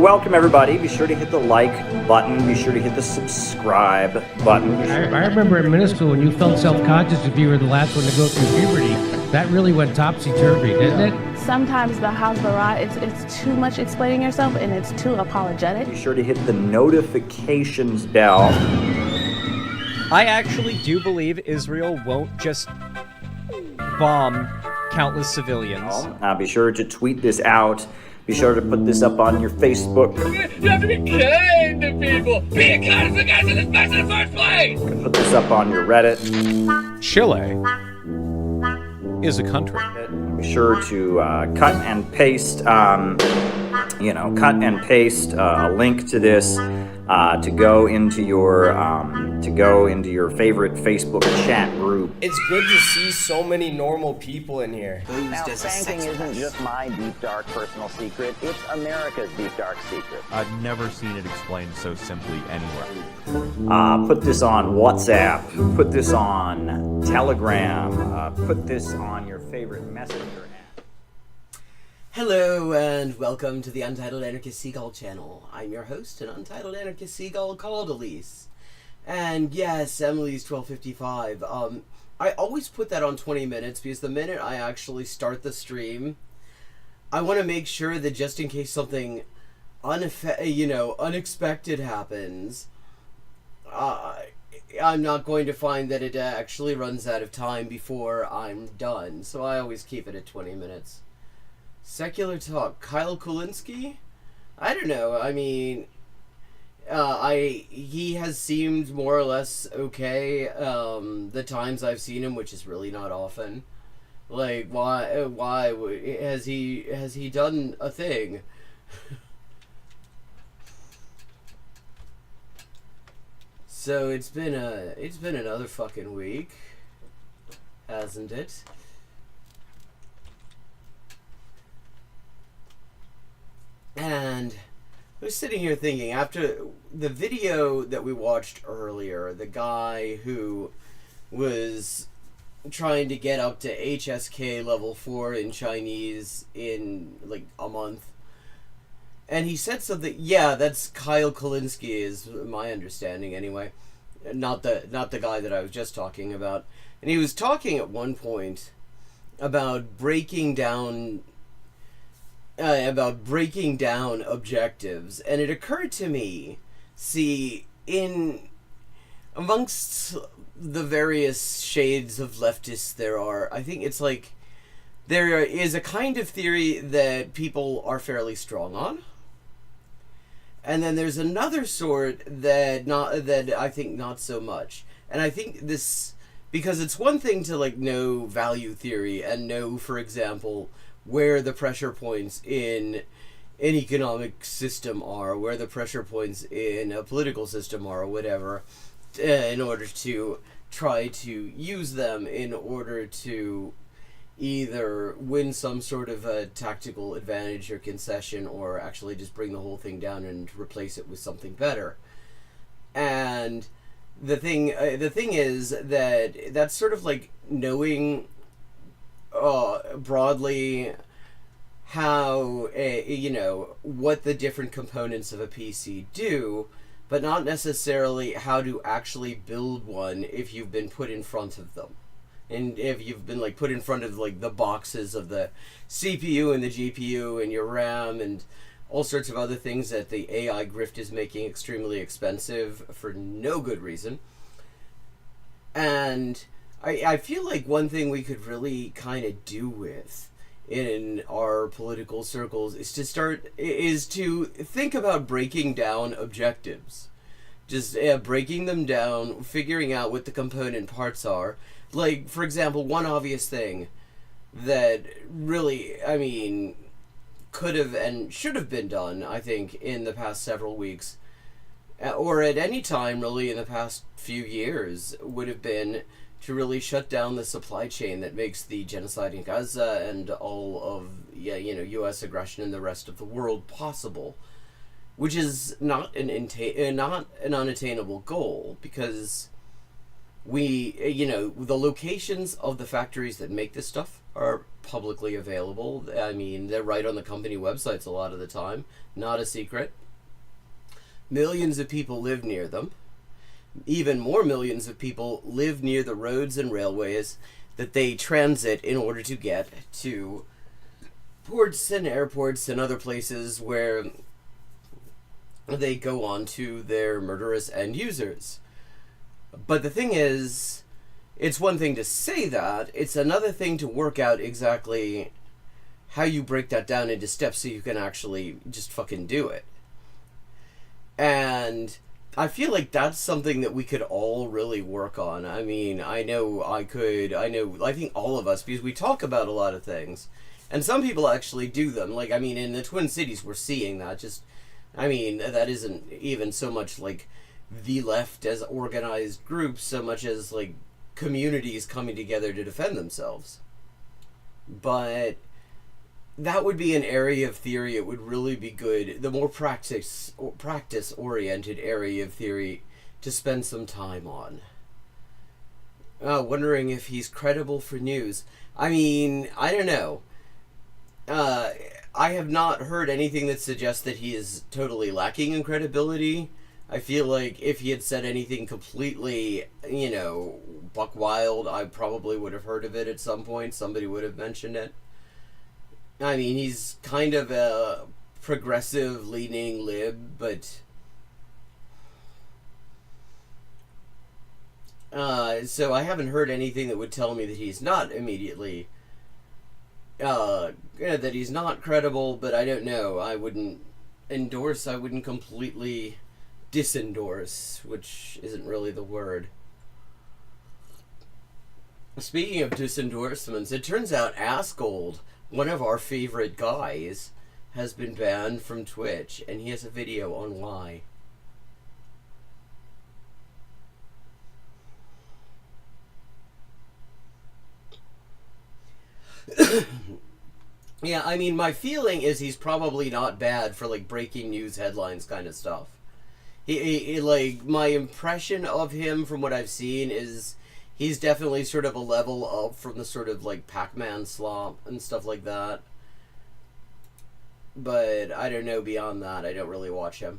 welcome everybody. Be sure to hit the like button. Be sure to hit the subscribe button. I remember in middle school when you felt self-conscious if you were the last one to go through puberty. That really went topsy-turvy, didn't it? Sometimes the house barrage, it's too much explaining yourself and it's too apologetic. Be sure to hit the notifications bell. I actually do believe Israel won't just bomb countless civilians. Be sure to tweet this out. Be sure to put this up on your Facebook. You have to be kind to people. Be kind to the guys in this mess in the first place. Put this up on your Reddit. Chile is a country. Be sure to cut and paste, cut and paste a link to this to go into your favorite Facebook chat group. It's good to see so many normal people in here. Now, spanking isn't just my deep, dark personal secret. It's America's deep, dark secret. I've never seen it explained so simply anywhere. Put this on WhatsApp. Put this on Telegram. Put this on your favorite messenger app. Hello and welcome to the Untitled Anarchist Seagull channel. I'm your host, an Untitled Anarchist Seagull called Elise. And yes, Emily's 12:55. I always put that on 20 minutes because the minute I actually start the stream, I want to make sure that just in case something unexpected happens, I'm not going to find that it actually runs out of time before I'm done. So I always keep it at 20 minutes. Secular talk. Kyle Kulinski? I don't know. I mean, he has seemed more or less okay the times I've seen him, which is really not often. Like, why has he done a thing? So it's been another fucking week, hasn't it? And I was sitting here thinking, after the video that we watched earlier, the guy who was trying to get up to HSK level 4 in Chinese in like a month, and he said something, yeah, that's Kyle Kulinski is my understanding anyway, not the guy that I was just talking about. And he was talking at one point about breaking down objectives, and it occurred to me, see, amongst the various shades of leftists there are, I think it's like there is a kind of theory that people are fairly strong on, and then there's another sort that I think not so much. And I think this, because it's one thing to like know value theory and know, for example, where the pressure points in an economic system are, where the pressure points in a political system are, or whatever, in order to try to use them in order to either win some sort of a tactical advantage or concession, or actually just bring the whole thing down and replace it with something better. And the thing is that that's sort of like knowing broadly how what the different components of a PC do, but not necessarily how to actually build one if you've been put in front of them, and if you've been like put in front of like the boxes of the CPU and the GPU and your RAM and all sorts of other things that the AI grift is making extremely expensive for no good reason. And I feel like one thing we could really kind of do with in our political circles is to think about breaking down objectives. Just breaking them down, figuring out what the component parts are. Like, for example, one obvious thing that really, I mean, could have and should have been done, I think, in the past several weeks, or at any time really in the past few years, would have been to really shut down the supply chain that makes the genocide in Gaza and all of U.S. aggression in the rest of the world possible, which is not an unattainable goal, because the locations of the factories that make this stuff are publicly available. I mean, they're right on the company websites a lot of the time, not a secret. Millions of people live near them. Even more millions of people live near the roads and railways that they transit in order to get to ports and airports and other places where they go on to their murderous end users. But the thing is, it's one thing to say that, it's another thing to work out exactly how you break that down into steps so you can actually just fucking do it. And I feel like that's something that we could all really work on. I mean, I think all of us, because we talk about a lot of things, and some people actually do them. Like, I mean, in the Twin Cities, we're seeing that. Just, I mean, that isn't even so much like the left as organized groups, so much as like communities coming together to defend themselves. But that would be an area of theory it would really be good, the more practice-oriented area of theory to spend some time on. Wondering if he's credible for news. I mean, I don't know. I have not heard anything that suggests that he is totally lacking in credibility. I feel like if he had said anything completely, buck wild, I probably would have heard of it at some point. Somebody would have mentioned it. I mean, he's kind of a progressive-leaning lib, but so I haven't heard anything that would tell me that he's not immediately, that he's not credible, but I don't know. I wouldn't completely disendorse, which isn't really the word. Speaking of disendorsements, it turns out Asgold, one of our favorite guys, has been banned from Twitch, and he has a video on why. Yeah, I mean, my feeling is he's probably not bad for, like, breaking news headlines kind of stuff. He like, my impression of him from what I've seen is he's definitely sort of a level up from the sort of, like, Pac-Man slop and stuff like that. But I don't know beyond that. I don't really watch him.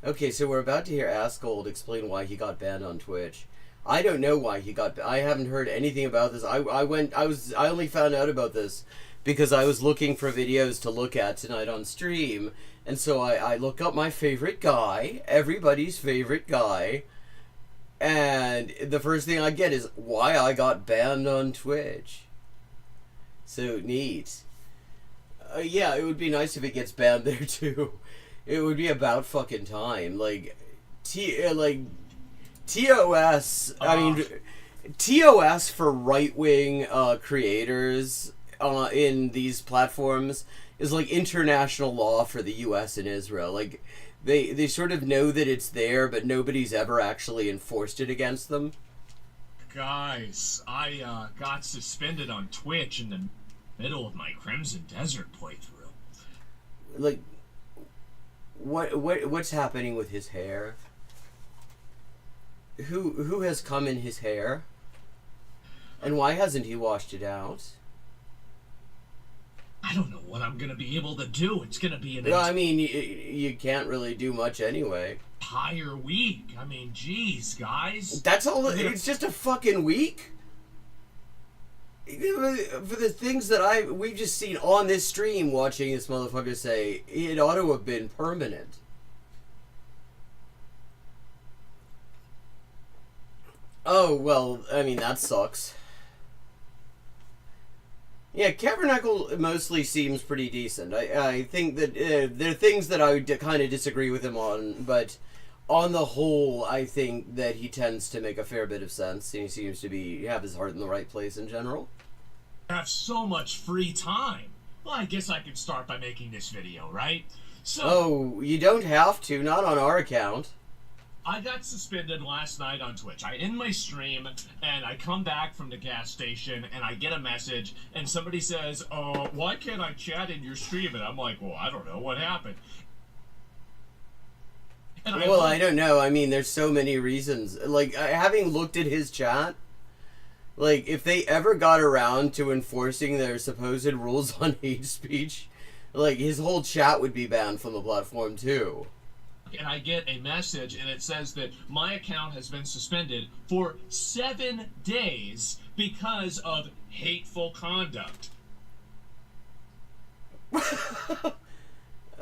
Okay, so we're about to hear Asgold explain why he got banned on Twitch. I don't know why he got. I haven't heard anything about this. I only found out about this because I was looking for videos to look at tonight on stream, and so I look up my favorite guy, everybody's favorite guy, and the first thing I get is why I got banned on Twitch. So neat. Yeah, it would be nice if it gets banned there too. It would be about fucking time. Like, TOS. I mean, TOS for right-wing creators in these platforms is like international law for the U.S. and Israel. Like, they sort of know that it's there, but nobody's ever actually enforced it against them. Guys, I got suspended on Twitch in the middle of my Crimson Desert playthrough. Like, what's happening with his hair? Who has come in his hair? And why hasn't he washed it out? I don't know what I'm gonna be able to do. It's gonna be an I mean, you can't really do much anyway. entire week. I mean, geez, guys. That's all. It's just a fucking week. For the things that we've just seen on this stream, watching this motherfucker say, it ought to have been permanent. Oh, well, I mean, that sucks. Yeah, Cavernacle mostly seems pretty decent. I think that there are things that I would kind of disagree with him on, but on the whole, I think that he tends to make a fair bit of sense. He seems to have his heart in the right place in general. I have so much free time. Well, I guess I could start by making this video, right? So, oh, you don't have to, not on our account. I got suspended last night on Twitch. I end my stream, and I come back from the gas station, and I get a message, and somebody says, why can't I chat in your stream? And I'm like, well, I don't know. What happened? And I don't know. I mean, there's so many reasons. Like, having looked at his chat, Like, if they ever got around to enforcing their supposed rules on hate speech, like, his whole chat would be banned from the platform, too. And I get a message, and it says that my account has been suspended for 7 days because of hateful conduct.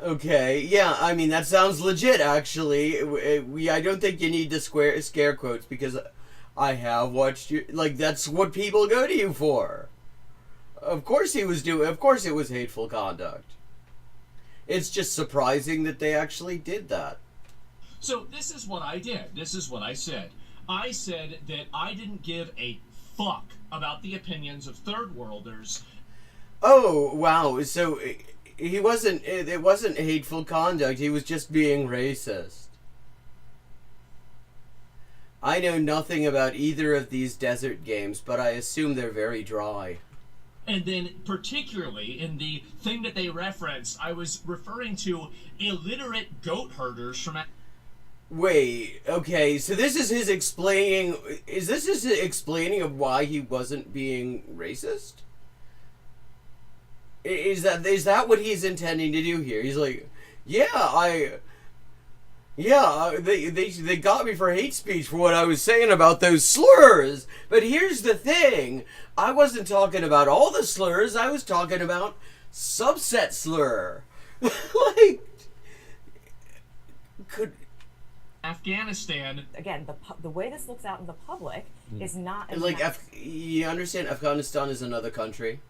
Okay, yeah, I mean, that sounds legit, actually. I don't think you need to scare quotes, because I have watched you. Like, that's what people go to you for. Of course it was hateful conduct. It's just surprising that they actually did that. So this is what I did. This is what I said. I said that I didn't give a fuck about the opinions of third worlders. Oh, wow. So it wasn't hateful conduct. He was just being racist. I know nothing about either of these desert games, but I assume they're very dry. And then, particularly in the thing that they referenced, I was referring to illiterate goat herders from... Wait, okay, so this is his explaining... Is this his explaining of why he wasn't being racist? Is that what he's intending to do here? He's like, they got me for hate speech for what I was saying about those slurs. But here's the thing. I wasn't talking about all the slurs. I was talking about subset slur. Like, Afghanistan. Again, the way this looks out in the public is not... Like, you understand Afghanistan is another country?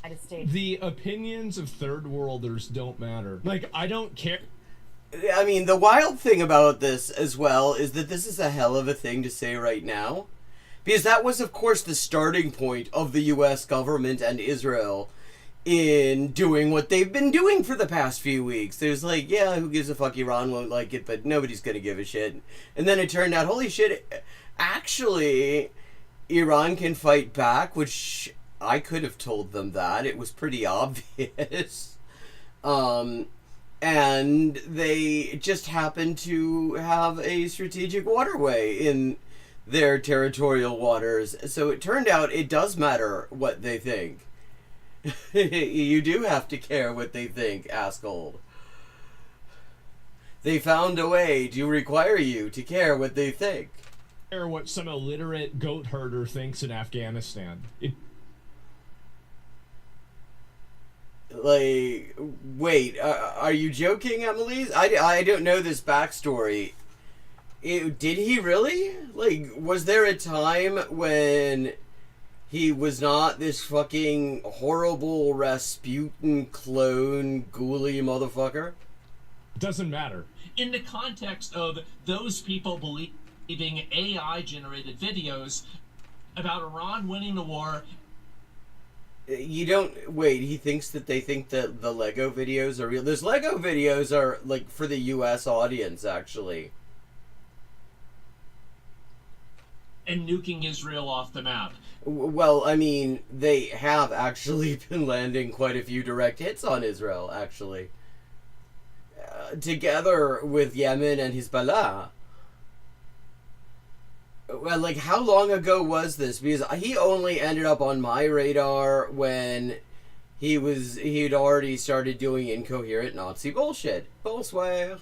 United States. The opinions of third worlders don't matter. Like, I don't care... I mean, the wild thing about this as well is that this is a hell of a thing to say right now. Because that was, of course, the starting point of the U.S. government and Israel in doing what they've been doing for the past few weeks. There's like, yeah, who gives a fuck, Iran won't like it, but nobody's gonna give a shit. And then it turned out, holy shit, actually, Iran can fight back, which I could have told them that. It was pretty obvious. And they just happen to have a strategic waterway in their territorial waters. So it turned out it does matter what they think. You do have to care what they think, Askold. They found a way to require you to care what they think. Care what some illiterate goat herder thinks in Afghanistan. Like, wait, are you joking, Emily? I don't know this backstory. Did he really? Like, was there a time when he was not this fucking horrible Rasputin clone ghouly motherfucker? Doesn't matter. In the context of those people believing AI-generated videos about Iran winning the war... You don't... Wait, he thinks that they think that the Lego videos are real. Those Lego videos are, like, for the U.S. audience, actually. And nuking Israel off the map. Well, I mean, they have actually been landing quite a few direct hits on Israel, actually. Together with Yemen and Hezbollah. Well, like, how long ago was this? Because he only ended up on my radar when he'd already started doing incoherent Nazi bullshit. Bonsoir.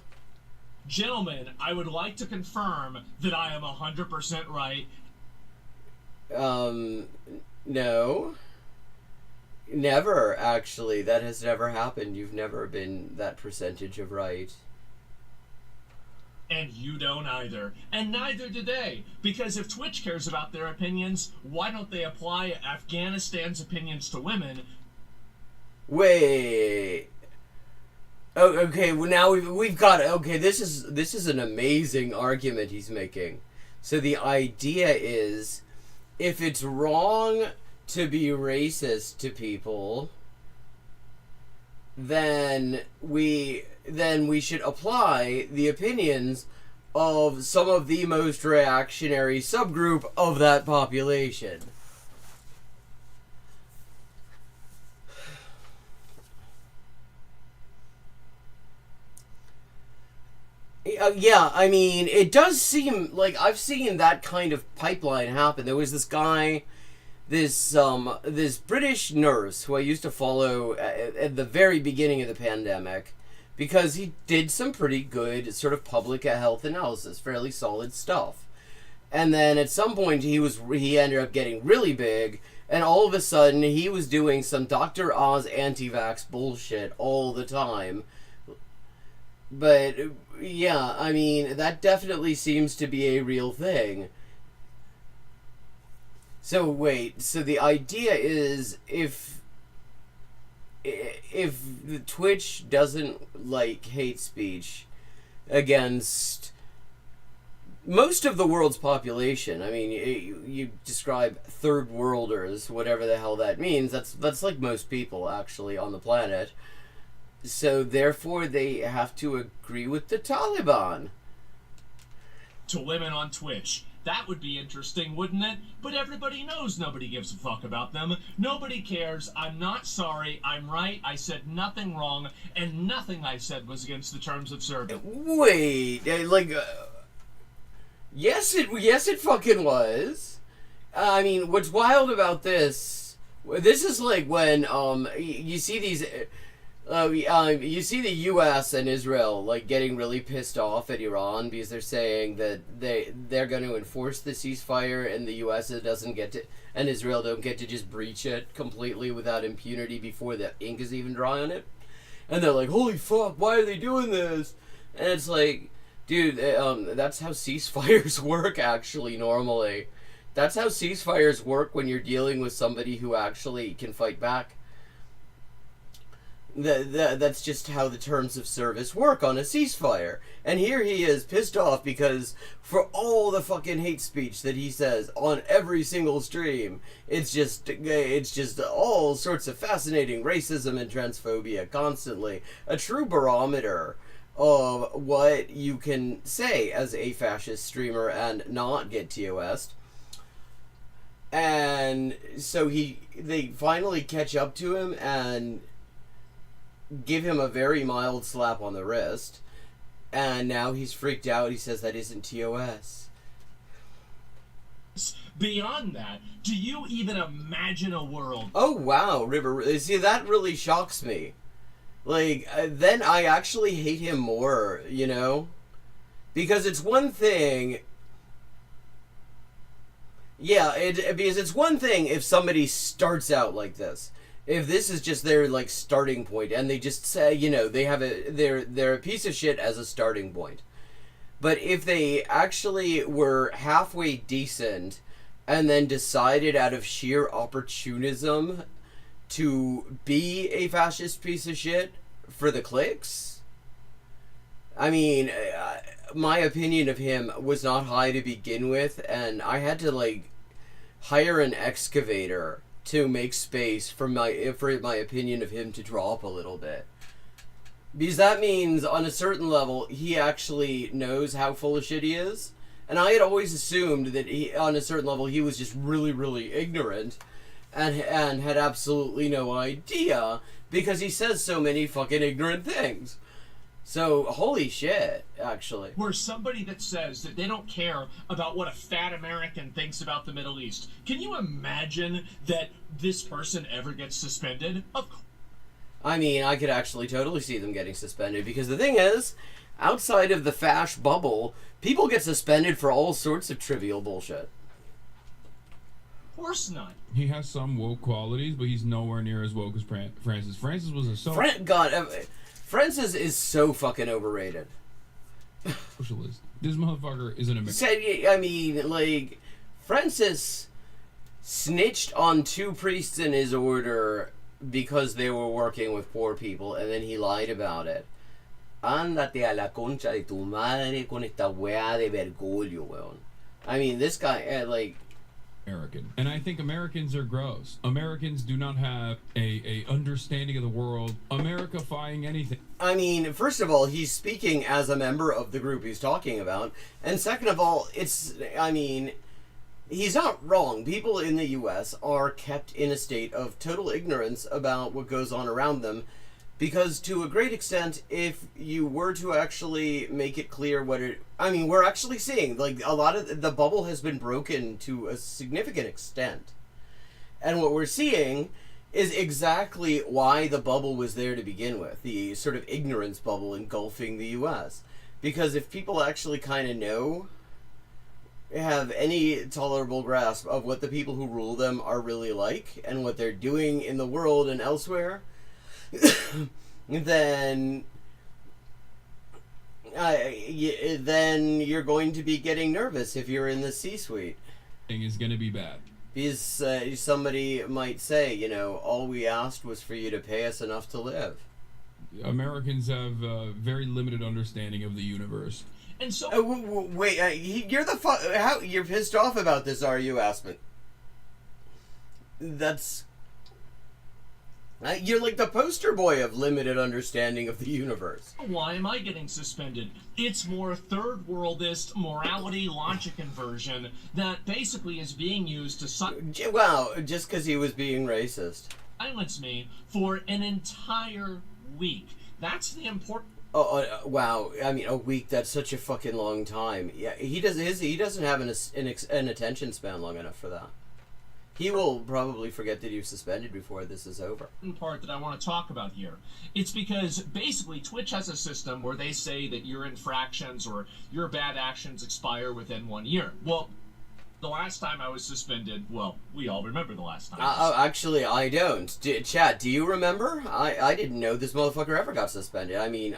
Gentlemen, I would like to confirm that I am 100% right. No. Never, actually. That has never happened. You've never been that percentage of right. And you don't either. And neither do they. Because if Twitch cares about their opinions, why don't they apply Afghanistan's opinions to women? Wait. Oh, okay, well now we've got... Okay, this is an amazing argument he's making. So the idea is, if it's wrong to be racist to people, then we should apply the opinions of some of the most reactionary subgroup of that population. Yeah, I mean, it does seem like I've seen that kind of pipeline happen. There was this guy this British nurse who I used to follow at the very beginning of the pandemic, because he did some pretty good sort of public health analysis, fairly solid stuff. And then at some point he ended up getting really big, and all of a sudden he was doing some Dr. Oz anti-vax bullshit all the time. But yeah, I mean, that definitely seems to be a real thing. So wait, so the idea is if the Twitch doesn't like hate speech against most of the world's population, I mean, you describe third worlders, whatever the hell that means, that's like most people actually on the planet. So therefore they have to agree with the Taliban. To women on Twitch. That would be interesting, wouldn't it? But everybody knows nobody gives a fuck about them. Nobody cares. I'm not sorry. I'm right. I said nothing wrong, and nothing I said was against the terms of service. Wait, yes it fucking was. I mean, what's wild about this is like when you see these. You see the U.S. and Israel like getting really pissed off at Iran because they're saying that they're going to enforce the ceasefire, and the U.S. doesn't get to, and Israel don't get to just breach it completely without impunity before the ink is even dry on it. And they're like, "Holy fuck, why are they doing this?" And it's like, dude, that's how ceasefires work actually normally. That's how ceasefires work when you're dealing with somebody who actually can fight back. That's just how the terms of service work on a ceasefire. And here he is pissed off because for all the fucking hate speech that he says on every single stream, it's just all sorts of fascinating racism and transphobia constantly. A true barometer of what you can say as a fascist streamer and not get TOS'd. And so they finally catch up to him and give him a very mild slap on the wrist, and now he's freaked out. He says that isn't TOS. Beyond that, do you even imagine a world? Oh wow, River. See, that really shocks me. Like, then I actually hate him more, you know? Because it's one thing. Yeah, because it's one thing if somebody starts out like this. If this is just their like starting point, and they just say, you know, they're a piece of shit as a starting point. But if they actually were halfway decent and then decided out of sheer opportunism to be a fascist piece of shit for the clicks, I mean, my opinion of him was not high to begin with, and I had to like hire an excavator to make space for my opinion of him to drop a little bit. Because that means, on a certain level, he actually knows how full of shit he is. And I had always assumed that on a certain level, he was just really, really ignorant and had absolutely no idea, because he says so many fucking ignorant things. So, holy shit, actually. We're somebody that says that they don't care about what a fat American thinks about the Middle East. Can you imagine that this person ever gets suspended? I mean, I could actually totally see them getting suspended, because the thing is, outside of the fash bubble, people get suspended for all sorts of trivial bullshit. Of course not. He has some woke qualities, but he's nowhere near as woke as Francis. Francis was a Francis is so fucking overrated. Socialist. This motherfucker is an American. I mean, like, Francis snitched on 2 priests in his order because they were working with poor people, and then he lied about it. Ándate a la concha de tu madre con esta weá de vergollo, weón. I mean, this guy, like... American. And I think Americans are gross. Americans do not have a understanding of the world, America-fying anything. I mean, first of all, he's speaking as a member of the group he's talking about. And second of all, he's not wrong. People in the U.S. are kept in a state of total ignorance about what goes on around them. Because to a great extent, if you were to actually make it clear we're actually seeing, like, a lot of the bubble has been broken to a significant extent. And what we're seeing is exactly why the bubble was there to begin with, the sort of ignorance bubble engulfing the U.S. Because if people actually kind of know, have any tolerable grasp of what the people who rule them are really like and what they're doing in the world and elsewhere, then you're going to be getting nervous if you're in the C-suite. Is going to be bad. Because somebody might say, you know, all we asked was for you to pay us enough to live. Americans have a very limited understanding of the universe. And so, wait, you're the how you're pissed off about this, are you, Aspen? That's you're like the poster boy of limited understanding of the universe. why am I getting suspended? It's more third worldist morality logic inversion that basically is being used to Wow, just because he was being racist. Silence me for an entire week. That's the important. Wow. I mean, a week, that's such a fucking long time. Yeah, he doesn't have an attention span long enough for that. He will probably forget that he was suspended before this is over. Part that I want to talk about here. It's because basically Twitch has a system where they say that your infractions or your bad actions expire within 1 year. Well, the last time I was suspended, well, we all remember the last time. Actually, I don't. Chat, do you remember? I didn't know this motherfucker ever got suspended. I mean,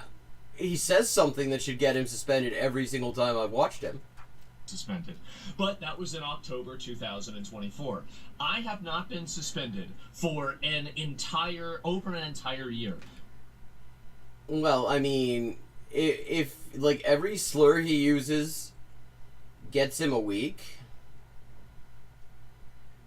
he says something that should get him suspended every single time I've watched him. Suspended. But that was in October 2024. I have not been suspended for over an entire year. Well, I mean, if like every slur he uses gets him a week,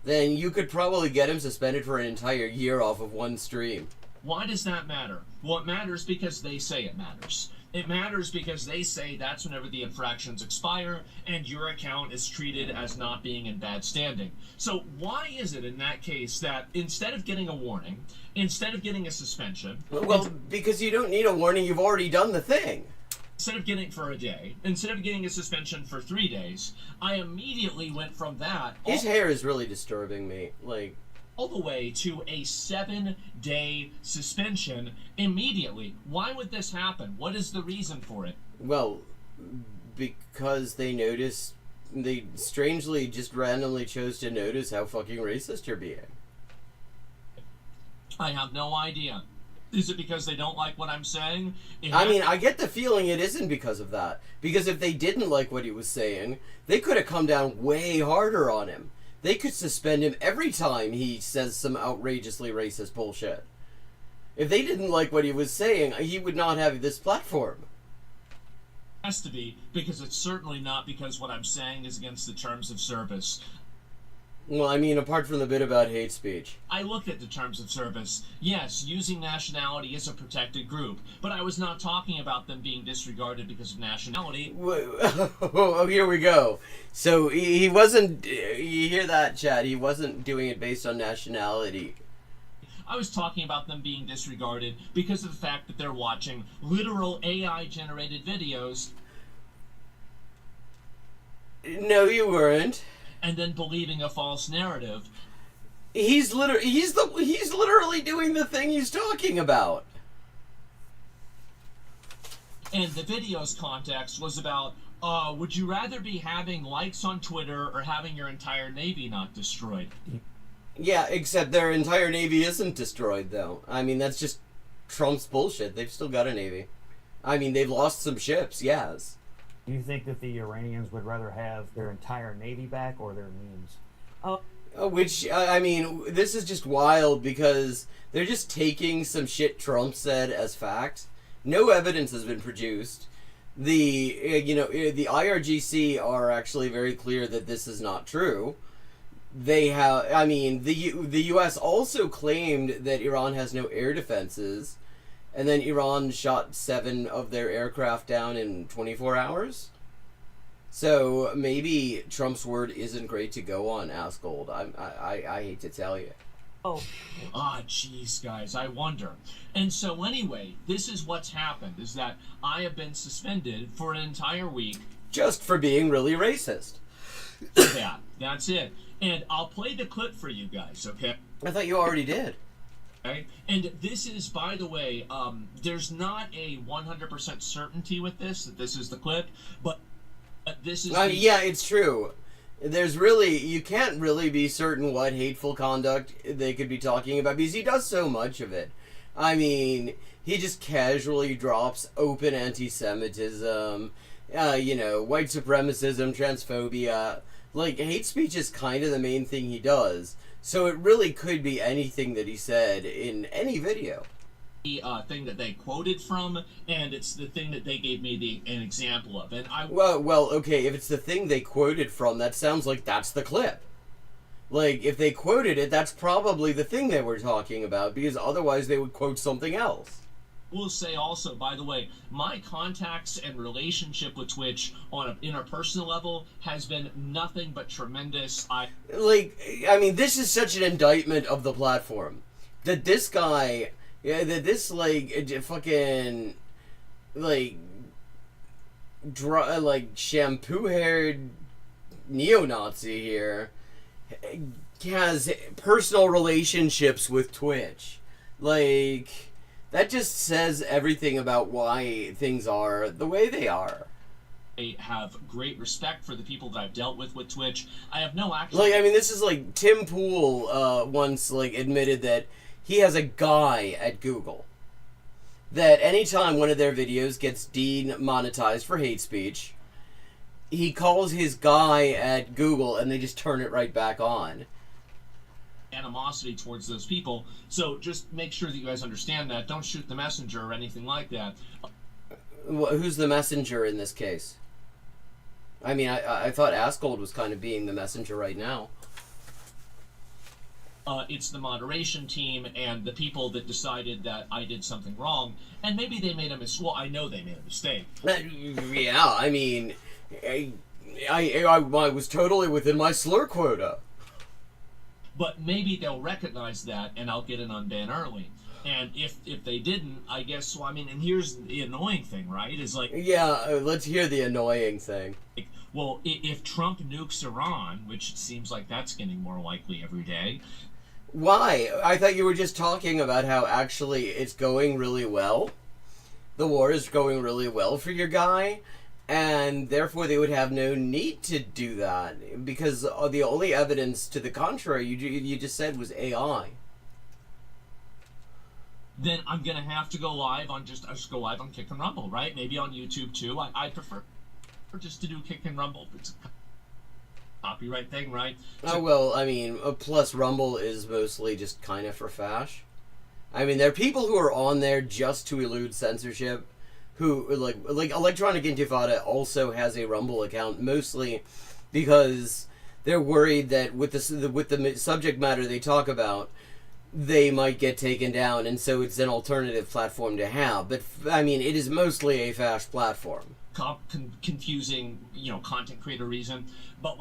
then you could probably get him suspended for an entire year off of one stream. Why does that matter? Well, it matters because they say it matters. It matters because they say that's whenever the infractions expire and your account is treated as not being in bad standing. So why is it in that case that instead of getting a warning, instead of getting a suspension... Well, because you don't need a warning, you've already done the thing. Instead of getting for a day, instead of getting a suspension for 3 days, I immediately went from that... His hair is really disturbing me, like... all the way to a 7-day suspension immediately. Why would this happen? What is the reason for it? Well, because they strangely just randomly chose to notice how fucking racist you're being. I have no idea. Is it because they don't like what I'm saying? I mean, I get the feeling it isn't because of that. Because if they didn't like what he was saying, they could have come down way harder on him. They could suspend him every time he says some outrageously racist bullshit. If they didn't like what he was saying, he would not have this platform. It has to be, because it's certainly not because what I'm saying is against the terms of service. Well, I mean, apart from the bit about hate speech. I looked at the terms of service. Yes, using nationality is a protected group, but I was not talking about them being disregarded because of nationality. Oh, here we go. So he wasn't, you hear that, Chad? He wasn't doing it based on nationality. I was talking about them being disregarded because of the fact that they're watching literal AI-generated videos. No, you weren't. And then believing a false narrative. He's literally doing the thing he's talking about. And the video's context was about, would you rather be having likes on Twitter or having your entire navy not destroyed? Yeah, except their entire navy isn't destroyed, though. I mean, that's just Trump's bullshit. They've still got a navy. I mean, they've lost some ships, yes. Do you think that the Iranians would rather have their entire navy back or their memes? Which, I mean, this is just wild because they're just taking some shit Trump said as fact. No evidence has been produced. The IRGC are actually very clear that this is not true. They have, I mean, the U.S. also claimed that Iran has no air defenses, and then Iran shot 7 of their aircraft down in 24 hours. So maybe Trump's word isn't great to go on, Asgold. I hate to tell you. Oh. Jeez, guys, I wonder. And so anyway, this is what's happened, is that I have been suspended for an entire week. Just for being really racist. Yeah, that's it. And I'll play the clip for you guys, okay? I thought you already did. Okay. And this is, by the way, there's not a 100% certainty with this, that this is the clip, but this is... Yeah, it's true. There's really... You can't really be certain what hateful conduct they could be talking about, because he does so much of it. I mean, he just casually drops open anti-Semitism, you know, white supremacism, transphobia. Like, hate speech is kind of the main thing he does. So it really could be anything that he said in any video. The thing that they quoted from, and it's the thing that they gave me an example of. And I well, okay, if it's the thing they quoted from, that sounds like that's the clip. Like, if they quoted it, that's probably the thing they were talking about, because otherwise they would quote something else. will say also, by the way, my contacts and relationship with Twitch on an interpersonal level has been nothing but tremendous. I mean, this is such an indictment of the platform. That this guy, that this, fucking, shampoo-haired neo-Nazi here has personal relationships with Twitch. That just says everything about why things are the way they are. I have great respect for the people that I've dealt with Twitch. I have no actual... this is Tim Pool once, admitted that he has a guy at Google that anytime one of their videos gets demonetized for hate speech, he calls his guy at Google and they just turn it right back on. Animosity towards those people, so just make sure that you guys understand that. Don't shoot the messenger or anything like that. Who's the messenger in this case? I mean, I thought Askold was kind of being the messenger right now. It's the moderation team and the people that decided that I did something wrong, and maybe they made a mistake. Well, I know they made a mistake. Yeah, I mean, I was totally within my slur quota. But maybe they'll recognize that, and I'll get an unban early. And if they didn't, I guess, and here's the annoying thing, right? Yeah, let's hear the annoying thing. Well, if Trump nukes Iran, which seems like that's getting more likely every day. Why? I thought you were just talking about how actually it's going really well. The war is going really well for your guy. And therefore they would have no need to do that, because the only evidence to the contrary you just said was AI. Then I'm gonna have to go live on just go live on Kick and Rumble, right? Maybe on YouTube too. I prefer just to do Kick and Rumble. It's a copyright thing, right? So, plus Rumble is mostly just kind of for fash. I mean, there are people who are on there just to elude censorship. Who, like Electronic Intifada also has a Rumble account, mostly because they're worried that with the subject matter they talk about, they might get taken down, and so it's an alternative platform to have. But, I mean, it is mostly a fash platform. Confusing, content creator reason. But,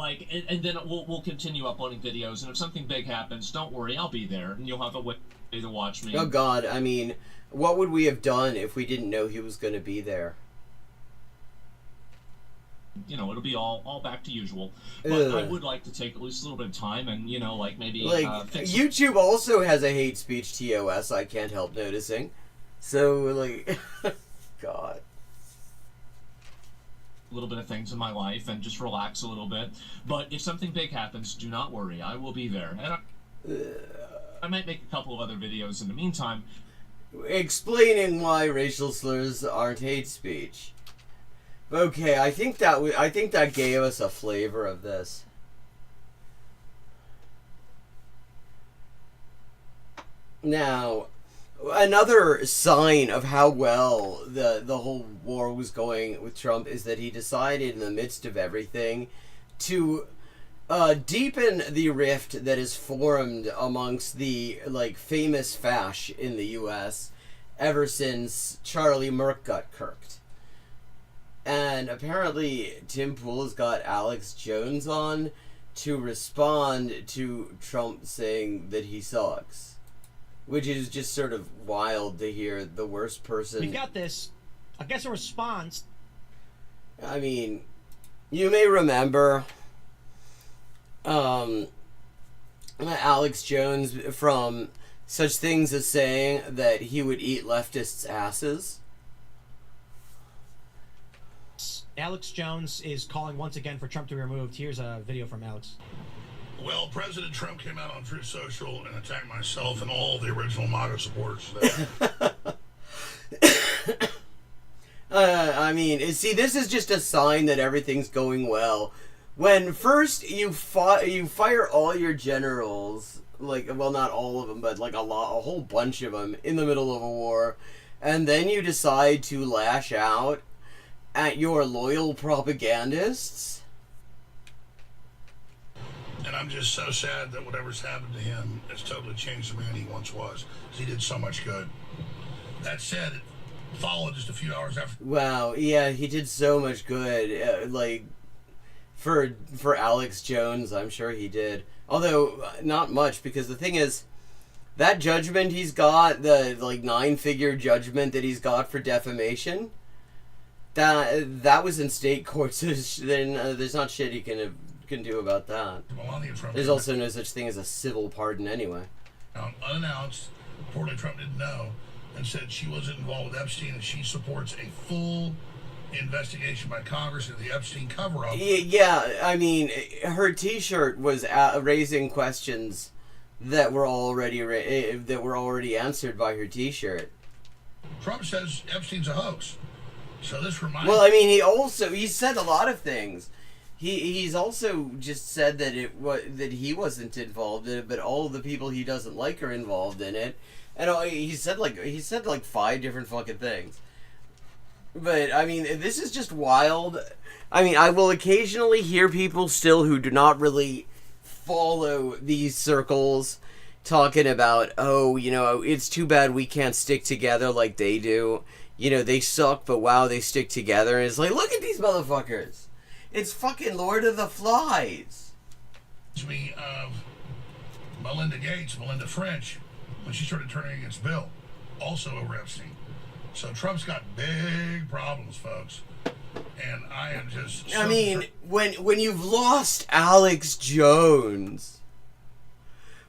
and then we'll continue uploading videos, and if something big happens, don't worry, I'll be there, and you'll have a way to watch me. Oh, God, I mean... What would we have done if we didn't know he was going to be there? It'll be all back to usual. But I would like to take at least a little bit of time and, maybe... YouTube also has a hate speech TOS, I can't help noticing. So, God. A little bit of things in my life and just relax a little bit. But if something big happens, do not worry. I will be there. And I might make a couple of other videos in the meantime. Explaining why racial slurs aren't hate speech. Okay, I think that gave us a flavor of this. Now, another sign of how well the whole war was going with Trump is that he decided in the midst of everything to deepen the rift that is formed amongst the famous fash in the U.S. ever since Charlie Merck got kirked. And apparently Tim Pool has got Alex Jones on to respond to Trump saying that he sucks. Which is just sort of wild to hear the worst person... We got this, I guess, a response. I mean, you may remember... Alex Jones from such things as saying that he would eat leftists' asses. Alex Jones is calling once again for Trump to be removed. Here's a video from Alex. Well, President Trump came out on Truth Social and attacked myself and all the original MAGA supporters today. I mean, see, this is just a sign that everything's going well. When first you fire all your generals, like, well, not all of them, but like a whole bunch of them in the middle of a war, and then you decide to lash out at your loyal propagandists. And I'm just so sad that whatever's happened to him has totally changed the man he once was. He did so much good. That said, it followed just a few hours after. Wow, yeah, he did so much good. Like, for Alex Jones, I'm sure he did. Although, not much, because the thing is, that judgment he's got, the, like, 9-figure judgment that he's got for defamation, that was in state courts. There's not shit he can do about that. There's also no such thing as a civil pardon anyway. Unannounced, reportedly Trump didn't know, and said she wasn't involved with Epstein and she supports a full investigation by Congress into the Epstein cover-up. Yeah, I mean, her T-shirt was raising questions that were already answered by her T-shirt. Trump says Epstein's a hoax. So this reminds. Well, I mean, he said a lot of things. He's also just said that that he wasn't involved in it, but all of the people he doesn't like are involved in it. And he said like 5 different fucking things. But I mean, this is just wild. I mean, I will occasionally hear people still who do not really follow these circles talking about, oh, you know, it's too bad we can't stick together like they do. You know, they suck, but wow, they stick together. And it's like, look at these motherfuckers. It's fucking Lord of the Flies. To me of Melinda French, when she started turning against Bill, also over Epstein. So Trump's got big problems, folks. And I am just... I mean, when you've lost Alex Jones...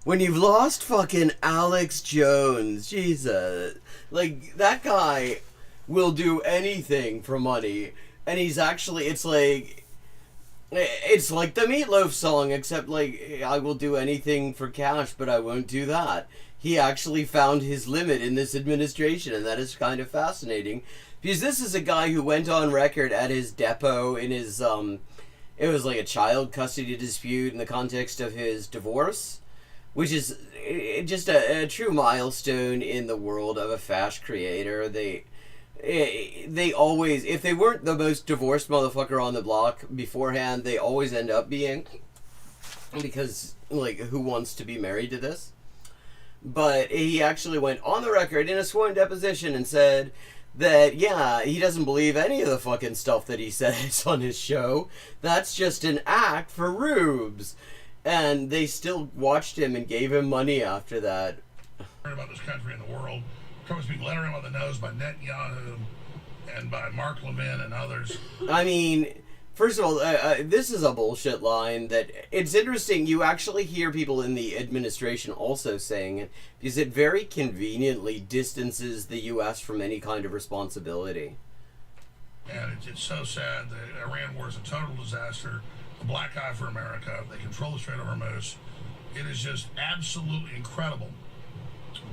When you've lost fucking Alex Jones, Jesus. Like, that guy will do anything for money. And he's actually, it's like the Meatloaf song, except like, I will do anything for cash, but I won't do that. He actually found his limit in this administration, and that is kind of fascinating. Because this is a guy who went on record at his depot in his, it was like a child custody dispute in the context of his divorce, which is just a true milestone in the world of a fast creator. They always, if they weren't the most divorced motherfucker on the block beforehand, they always end up being, because, like, who wants to be married to this? But he actually went on the record in a sworn deposition and said that, yeah, he doesn't believe any of the fucking stuff that he says on his show. That's just an act for rubes. And they still watched him and gave him money after that. About this country and the world. Trump's being led around by the nose by Netanyahu and by Mark Levin and others. I mean, first of all, this is a bullshit line that it's interesting. You actually hear people in the administration also saying it because it very conveniently distances the U.S. from any kind of responsibility. And it's so sad. The Iran war is a total disaster. A black eye for America. They control the Strait of Hormuz. It is just absolutely incredible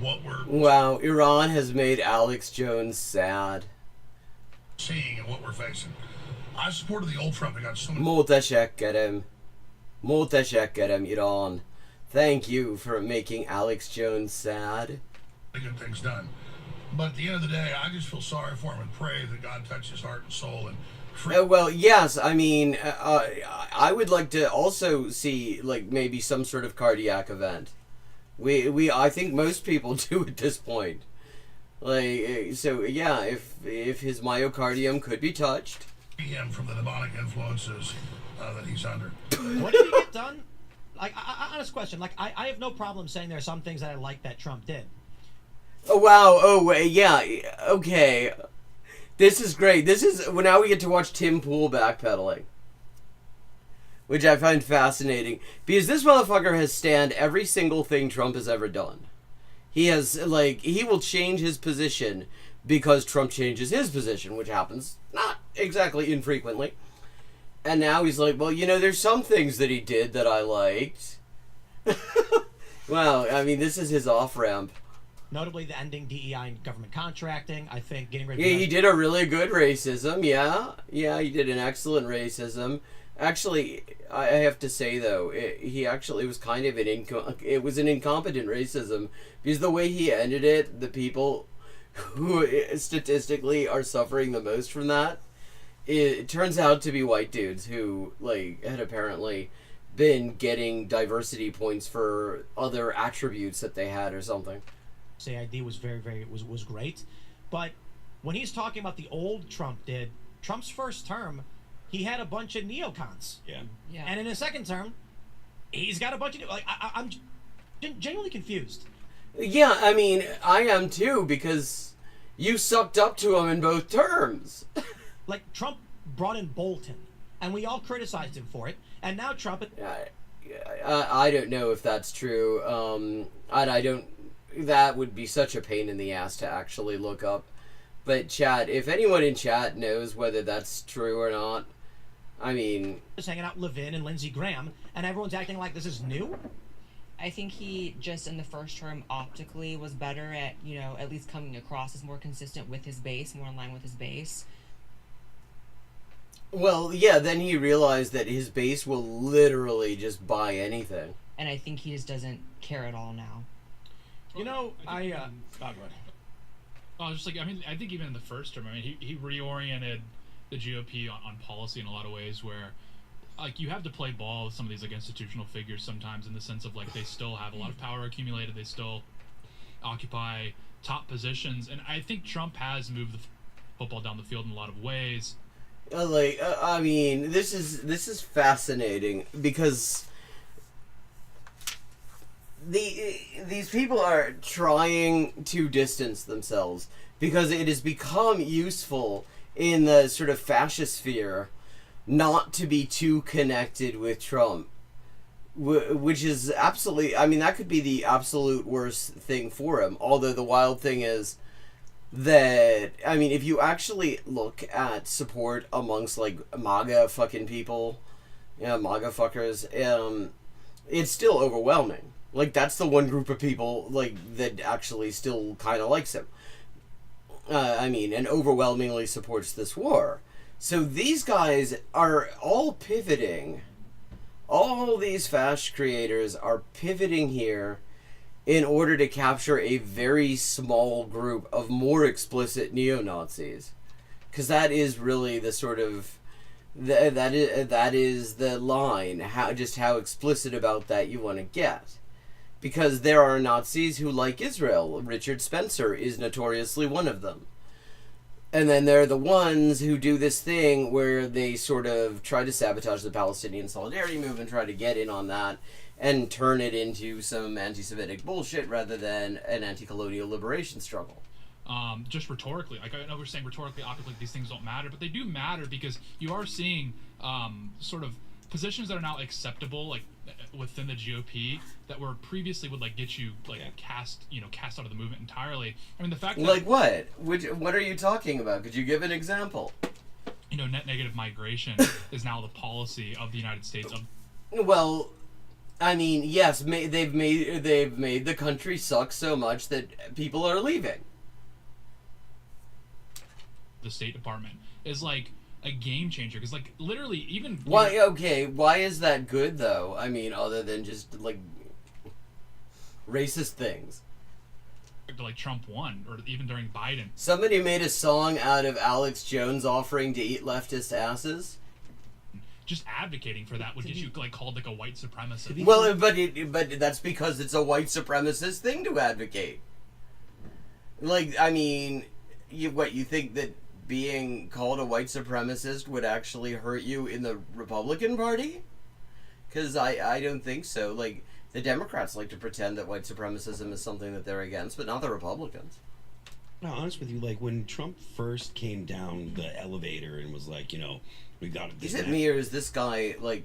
what we're... Wow, Iran has made Alex Jones sad. ...seeing and what we're facing. I supported the old Trump. I got so many... Mutashakkarem, Iran. Thank you for making Alex Jones sad. ...good things done. But at the end of the day, I just feel sorry for him and pray that God touches his heart and soul and... Well, yes, I mean, I would like to also see, like, maybe some sort of cardiac event. I think most people do at this point. Like, so, yeah, if his myocardium could be touched. Him from the demonic influences that he's under. What did he get done? Like, honest question. Like, I have no problem saying there are some things that I like that Trump did. Oh, wow. Oh, yeah. Okay. This is great. This is, well, now we get to watch Tim Pool backpedaling. which I find fascinating, because this motherfucker has stand every single thing Trump has ever done. He has, like, he will change his position because Trump changes his position, which happens not exactly infrequently. And now he's like, well, you know, there's some things that he did that I liked. Well, I mean, this is his off-ramp. Notably, the ending DEI in government contracting. I think getting rid of... Yeah, he did a really good racism, yeah. Yeah, he did an excellent racism. Actually, I have to say, though, he actually was kind of an incompetent racism, because the way he ended it, the people who statistically are suffering the most from that, it turns out to be white dudes who, like, had apparently been getting diversity points for other attributes that they had or something. ID was was great, but when he's talking about the old Trump did, Trump's first term, he had a bunch of neocons. Yeah. And in his second term, he's got a bunch of I'm genuinely confused. Yeah, I mean, I am too, because you sucked up to him in both terms. Like, Trump brought in Bolton, and we all criticized him for it, and now Trump... I don't know if that's true. I don't... That would be such a pain in the ass to actually look up. But chat, if anyone in chat knows whether that's true or not, I mean... Just hanging out with Levin and Lindsey Graham, and everyone's acting like this is new? I think he just in the first term optically was better at, you know, at least coming across as more consistent with his base, more in line with his base. Well, yeah, then he realized that his base will literally just buy anything. And I think he just doesn't care at all now. You know, go ahead. Oh, just like, I mean, I think even in the first term, I mean, he reoriented the GOP on policy in a lot of ways where, like, you have to play ball with some of these, like, institutional figures sometimes in the sense of, like, they still have a lot of power accumulated, they still occupy top positions, and I think Trump has moved the football down the field in a lot of ways. I mean, this is fascinating, because these people are trying to distance themselves because it has become useful in the sort of fascist sphere not to be too connected with Trump, which is absolutely, I mean, that could be the absolute worst thing for him. Although the wild thing is that, I mean, if you actually look at support amongst, like, MAGA fucking people, MAGA fuckers, it's still overwhelming. Like, that's the one group of people, like, that actually still kind of likes him. I mean, and overwhelmingly supports this war. So these guys are all pivoting. All these fascist creators are pivoting here in order to capture a very small group of more explicit neo-Nazis. Because that is really the sort of... That is the line, how explicit about that you want to get. Because there are Nazis who like Israel. Richard Spencer is notoriously one of them. And then there are the ones who do this thing where they sort of try to sabotage the Palestinian Solidarity Movement, try to get in on that, and turn it into some anti-Semitic bullshit rather than an anti-colonial liberation struggle. Just rhetorically, like, I know we're saying rhetorically, optically, these things don't matter, but they do matter because you are seeing sort of positions that are now acceptable, like, within the GOP that were previously would, like, get you, like, cast out of the movement entirely. I mean, the fact that, like, what are you talking about? Could you give an example? You know, net negative migration is now the policy of the United States. Well, I mean, yes, they've made the country suck so much that people are leaving. The State Department is, like, a game changer because, like, literally even why is that good though? I mean, other than just, like, racist things, like Trump won, or even during Biden, somebody made a song out of Alex Jones offering to eat leftist asses. Just advocating for that would get you, like, called, like, a white supremacist. Well, but that's because it's a white supremacist thing to advocate. Like, I mean, you think that being called a white supremacist would actually hurt you in the Republican Party? Because I don't think so. Like, the Democrats like to pretend that white supremacism is something that they're against, but not the Republicans. No, honest with you, like, when Trump first came down the elevator and was like, you know, we got it. Is it me or is this guy, like,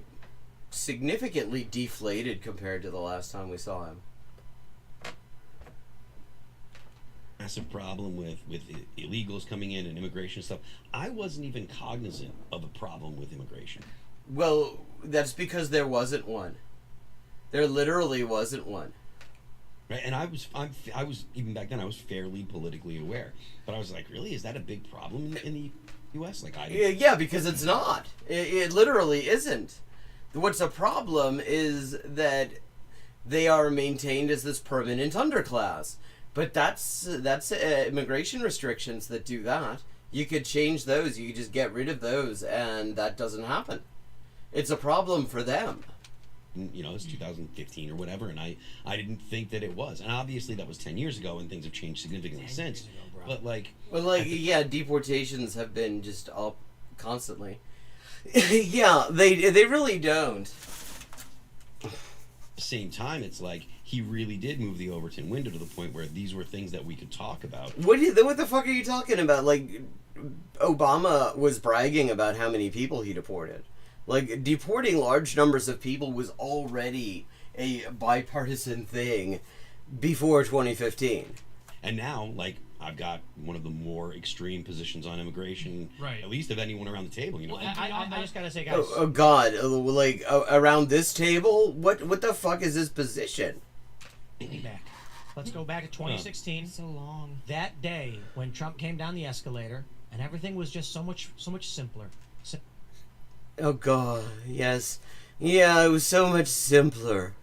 significantly deflated compared to the last time we saw him. Massive problem with illegals coming in and immigration stuff. I wasn't even cognizant of a problem with immigration. Well, that's because there wasn't one. There literally wasn't one. Right, and I was even back then I was fairly politically aware, but I was like, really, is that a big problem in the U.S.? Like, Yeah, because it's not. It literally isn't. What's a problem is that they are maintained as this permanent underclass. But that's immigration restrictions that do that. You could change those. You could just get rid of those, and that doesn't happen. It's a problem for them. You know, it's 2015 or whatever, and I didn't think that it was. And obviously that was 10 years ago, and things have changed significantly since. But yeah, deportations have been just up constantly. Yeah, they really don't. At the same time, it's like he really did move the Overton window to the point where these were things that we could talk about. What the fuck are you talking about? Like, Obama was bragging about how many people he deported. Like, deporting large numbers of people was already a bipartisan thing before 2015. And now, like, I've got one of the more extreme positions on immigration, right? At least of anyone around the table, you know. Well, I just gotta say, guys. Oh God! Like around this table, what the fuck is this position? Back. Let's go back to 2016. So long. That day when Trump came down the escalator and everything was just so much simpler. Oh God! Yes. Yeah, it was so much simpler.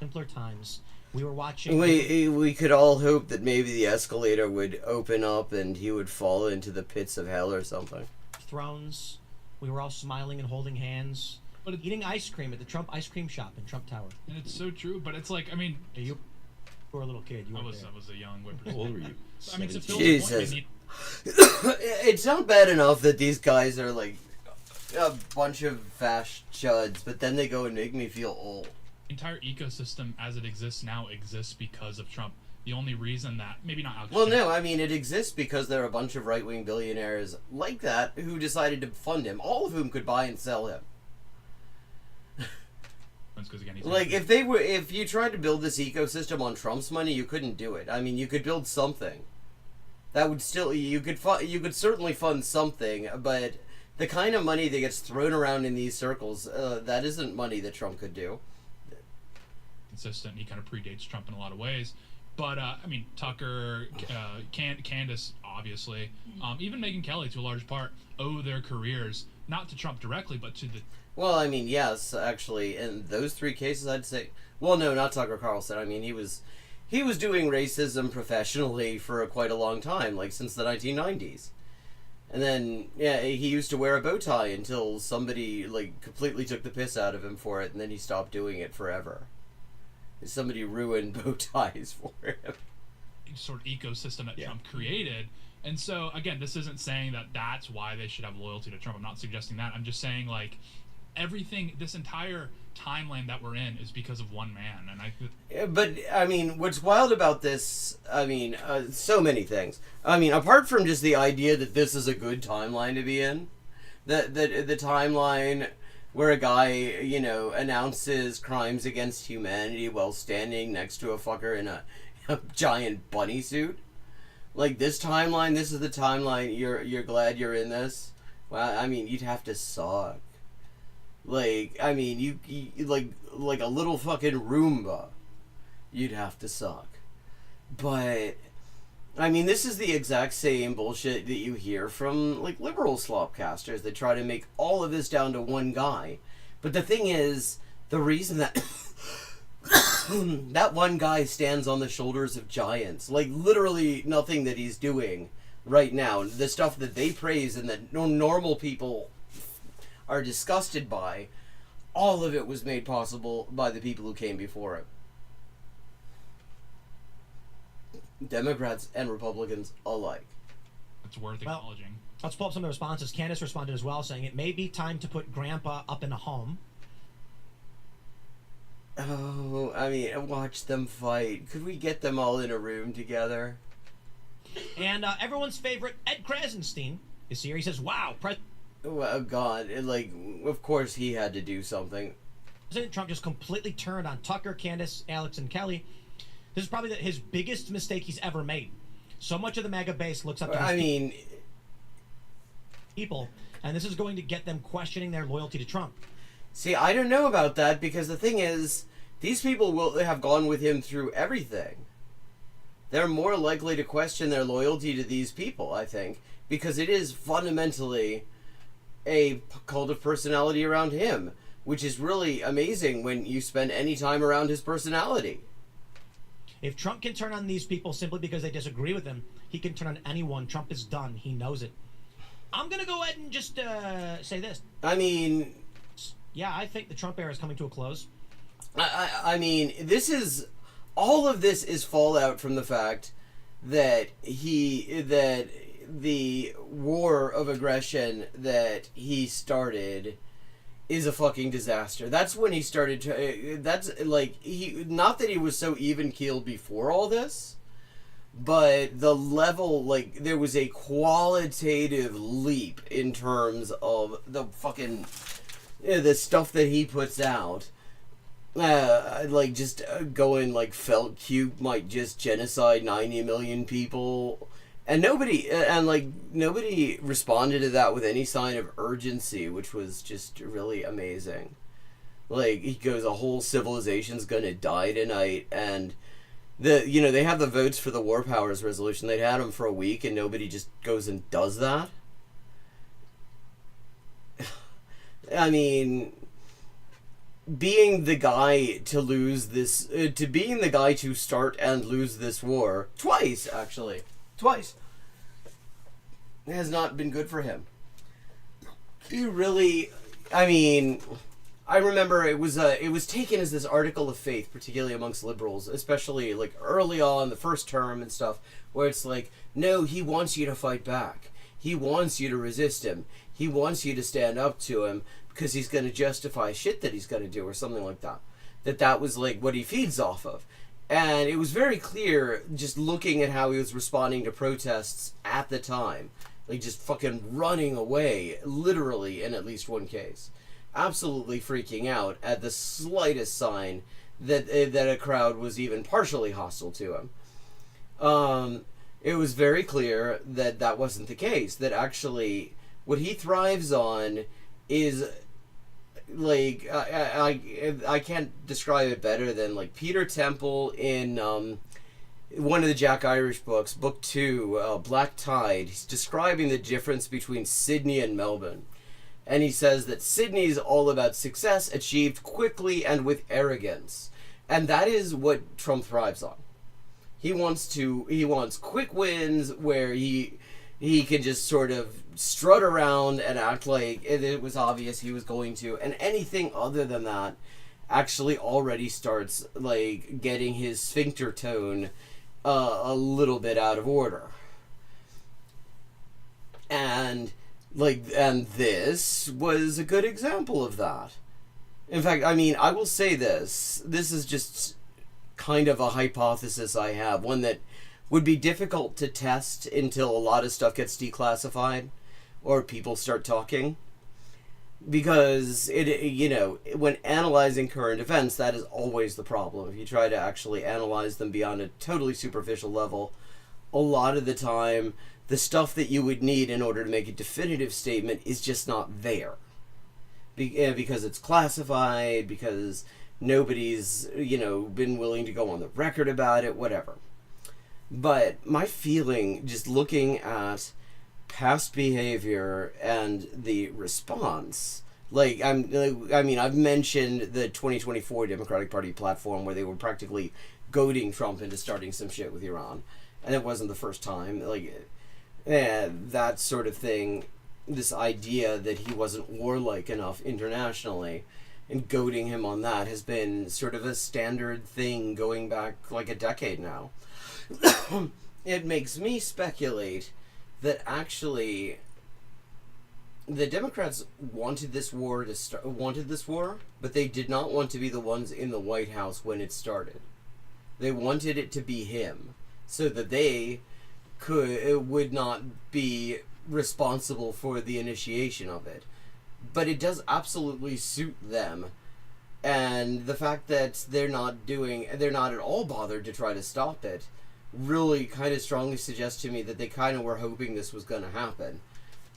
Simpler times. We were watching. We could all hope that maybe the escalator would open up and he would fall into the pits of hell or something. Thrones. We were all smiling and holding hands, but eating ice cream at the Trump ice cream shop in Trump Tower. And it's so true, but it's like, I mean, you were a little kid. I was a young whippersnapper. How old were you? I mean, to Phil's Jesus. point, It's not bad enough that these guys are like a bunch of fast chuds, but then they go and make me feel old. Entire ecosystem as it exists now exists because of Trump. The only reason that maybe not Alex. Well, no, I mean it exists because there are a bunch of right-wing billionaires like that who decided to fund him, all of whom could buy and sell him. Again, Like if you tried to build this ecosystem on Trump's money, you couldn't do it. I mean, you could build something. That would still you could certainly fund something, but the kind of money that gets thrown around in these circles, that isn't money that Trump could do. Consistent. He kind of predates Trump in a lot of ways, but I mean Tucker, Candace, obviously, even Megyn Kelly to a large part owe their careers not to Trump directly, but to the. Well, I mean, yes, actually, in those three cases, I'd say. Well, no, not Tucker Carlson. I mean, he was doing racism professionally for quite a long time, like since the 1990s. And then, yeah, he used to wear a bow tie until somebody like completely took the piss out of him for it, and then he stopped doing it forever. Somebody ruined bow ties for him. Sort of ecosystem that Trump created. And so, again, this isn't saying that that's why they should have loyalty to Trump. I'm not suggesting that. I'm just saying, like, everything, this entire timeline that we're in is because of one man. And But, I mean, what's wild about this, I mean, so many things. I mean, apart from just the idea that this is a good timeline to be in, the timeline where a guy, you know, announces crimes against humanity while standing next to a fucker in a giant bunny suit. Like, this timeline, this is the timeline, you're glad you're in this? Well, I mean, you'd have to suck. Like, I mean, you like a little fucking Roomba. You'd have to suck. But, I mean, this is the exact same bullshit that you hear from, like, liberal slopcasters. They try to make all of this down to one guy. But the thing is, the reason that that one guy stands on the shoulders of giants, like, literally nothing that he's doing right now, the stuff that they praise and that normal people are disgusted by, all of it was made possible by the people who came before it. Democrats and Republicans alike. It's worth acknowledging. Let's pull up some of the responses. Candace responded as well, saying it may be time to put Grandpa up in a home. Oh, I mean, watch them fight. Could we get them all in a room together? And everyone's favorite, Ed Krasenstein, is here. He says, wow, Oh, God. Like, of course he had to do something. President Trump just completely turned on Tucker, Candace, Alex, and Kelly. This is probably his biggest mistake he's ever made. So much of the MAGA base looks up to these people, and this is going to get them questioning their loyalty to Trump. See, I don't know about that, because the thing is, these people will have gone with him through everything. They're more likely to question their loyalty to these people, I think, because it is fundamentally a cult of personality around him, which is really amazing when you spend any time around his personality. If Trump can turn on these people simply because they disagree with him, he can turn on anyone. Trump is done. He knows it. I'm going to go ahead and just say this. I mean... Yeah, I think the Trump era is coming to a close. I mean, this is... All of this is fallout from the fact that the war of aggression that he started is a fucking disaster. That's when he started to... That's, like, not that he was so even-keeled before all this, but the level, like, there was a qualitative leap in terms of the fucking... the stuff that he puts out. Like, just going, like, felt cute might just genocide 90 million people. And nobody responded to that with any sign of urgency, which was just really amazing. Like, he goes, a whole civilization's gonna die tonight, and they have the votes for the War Powers resolution. They'd had them for a week, and nobody just goes and does that. I mean, being the guy to lose this, being the guy to start and lose this war, twice, has not been good for him. He really, I mean, I remember it was taken as this article of faith, particularly amongst liberals, especially like early on, the first term and stuff, where it's like, no, he wants you to fight back. He wants you to resist him. He wants you to stand up to him because he's going to justify shit that he's going to do or something like that. That was like what he feeds off of. And it was very clear just looking at how he was responding to protests at the time. Like just fucking running away, literally in at least one case. Absolutely freaking out at the slightest sign that a crowd was even partially hostile to him. It was very clear that that wasn't the case. That actually what he thrives on is... like I can't describe it better than like Peter Temple in one of the Jack Irish books, book 2, Black Tide. He's describing the difference between Sydney and Melbourne, and he says that Sydney is all about success achieved quickly and with arrogance, and that is what Trump thrives on. He wants quick wins where he can just sort of strut around and act like it was obvious he was going to, and anything other than that actually already starts like getting his sphincter tone a little bit out of order. And this was a good example of that. In fact, I mean, I will say this is just kind of a hypothesis I have, one that would be difficult to test until a lot of stuff gets declassified or people start talking, because when analyzing current events, that is always the problem. If you try to actually analyze them beyond a totally superficial level, a lot of the time the stuff that you would need in order to make a definitive statement is just not there, because it's classified, because nobody's been willing to go on the record about it, whatever. But my feeling, just looking at past behavior and the response, I've mentioned the 2024 Democratic Party platform where they were practically goading Trump into starting some shit with Iran, and it wasn't the first time. That sort of thing, this idea that he wasn't warlike enough internationally, and goading him on that has been sort of a standard thing going back like a decade now. It makes me speculate that actually the Democrats wanted this war, but they did not want to be the ones in the White House when it started. They wanted it to be him, so that they would not be responsible for the initiation of it. But it does absolutely suit them And the fact that they're not at all bothered to try to stop it really kind of strongly suggests to me that they kind of were hoping this was going to happen,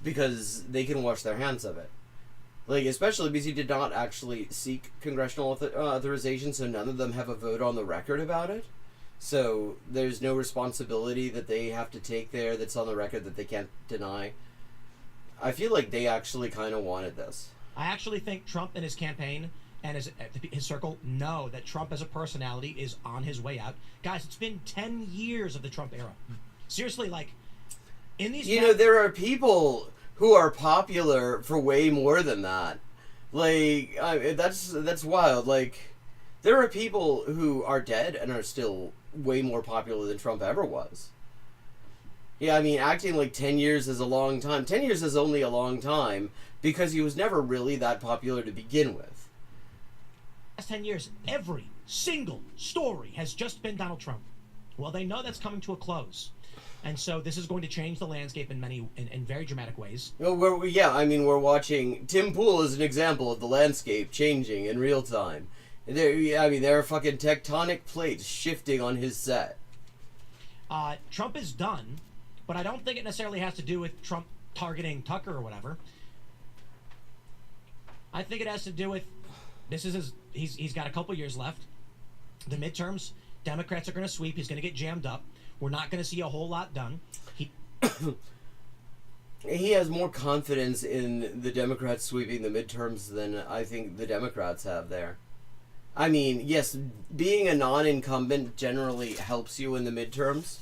because they can wash their hands of it. Like, especially because he did not actually seek congressional authorization, so none of them have a vote on the record about it. So there's no responsibility that they have to take there that's on the record that they can't deny. I feel like they actually kind of wanted this. I actually think Trump and his campaign and his circle know that Trump as a personality is on his way out. Guys, it's been 10 years of the Trump era. Seriously, like, in these... You know, there are people who are popular for way more than that. Like, that's wild. Like, there are people who are dead and are still way more popular than Trump ever was. Yeah, I mean, acting like 10 years is a long time. 10 years is only a long time because he was never really that popular to begin with. Last 10 years, every single story has just been Donald Trump. Well, they know that's coming to a close. And so this is going to change the landscape in very dramatic ways. Well, we're watching Tim Pool as an example of the landscape changing in real time. There are fucking tectonic plates shifting on his set. Trump is done, but I don't think it necessarily has to do with Trump targeting Tucker or whatever. I think it has to do with he's got a couple years left. The midterms, Democrats are going to sweep. He's going to get jammed up. We're not going to see a whole lot done. He has more confidence in the Democrats sweeping the midterms than I think the Democrats have there. I mean, yes, being a non-incumbent generally helps you in the midterms.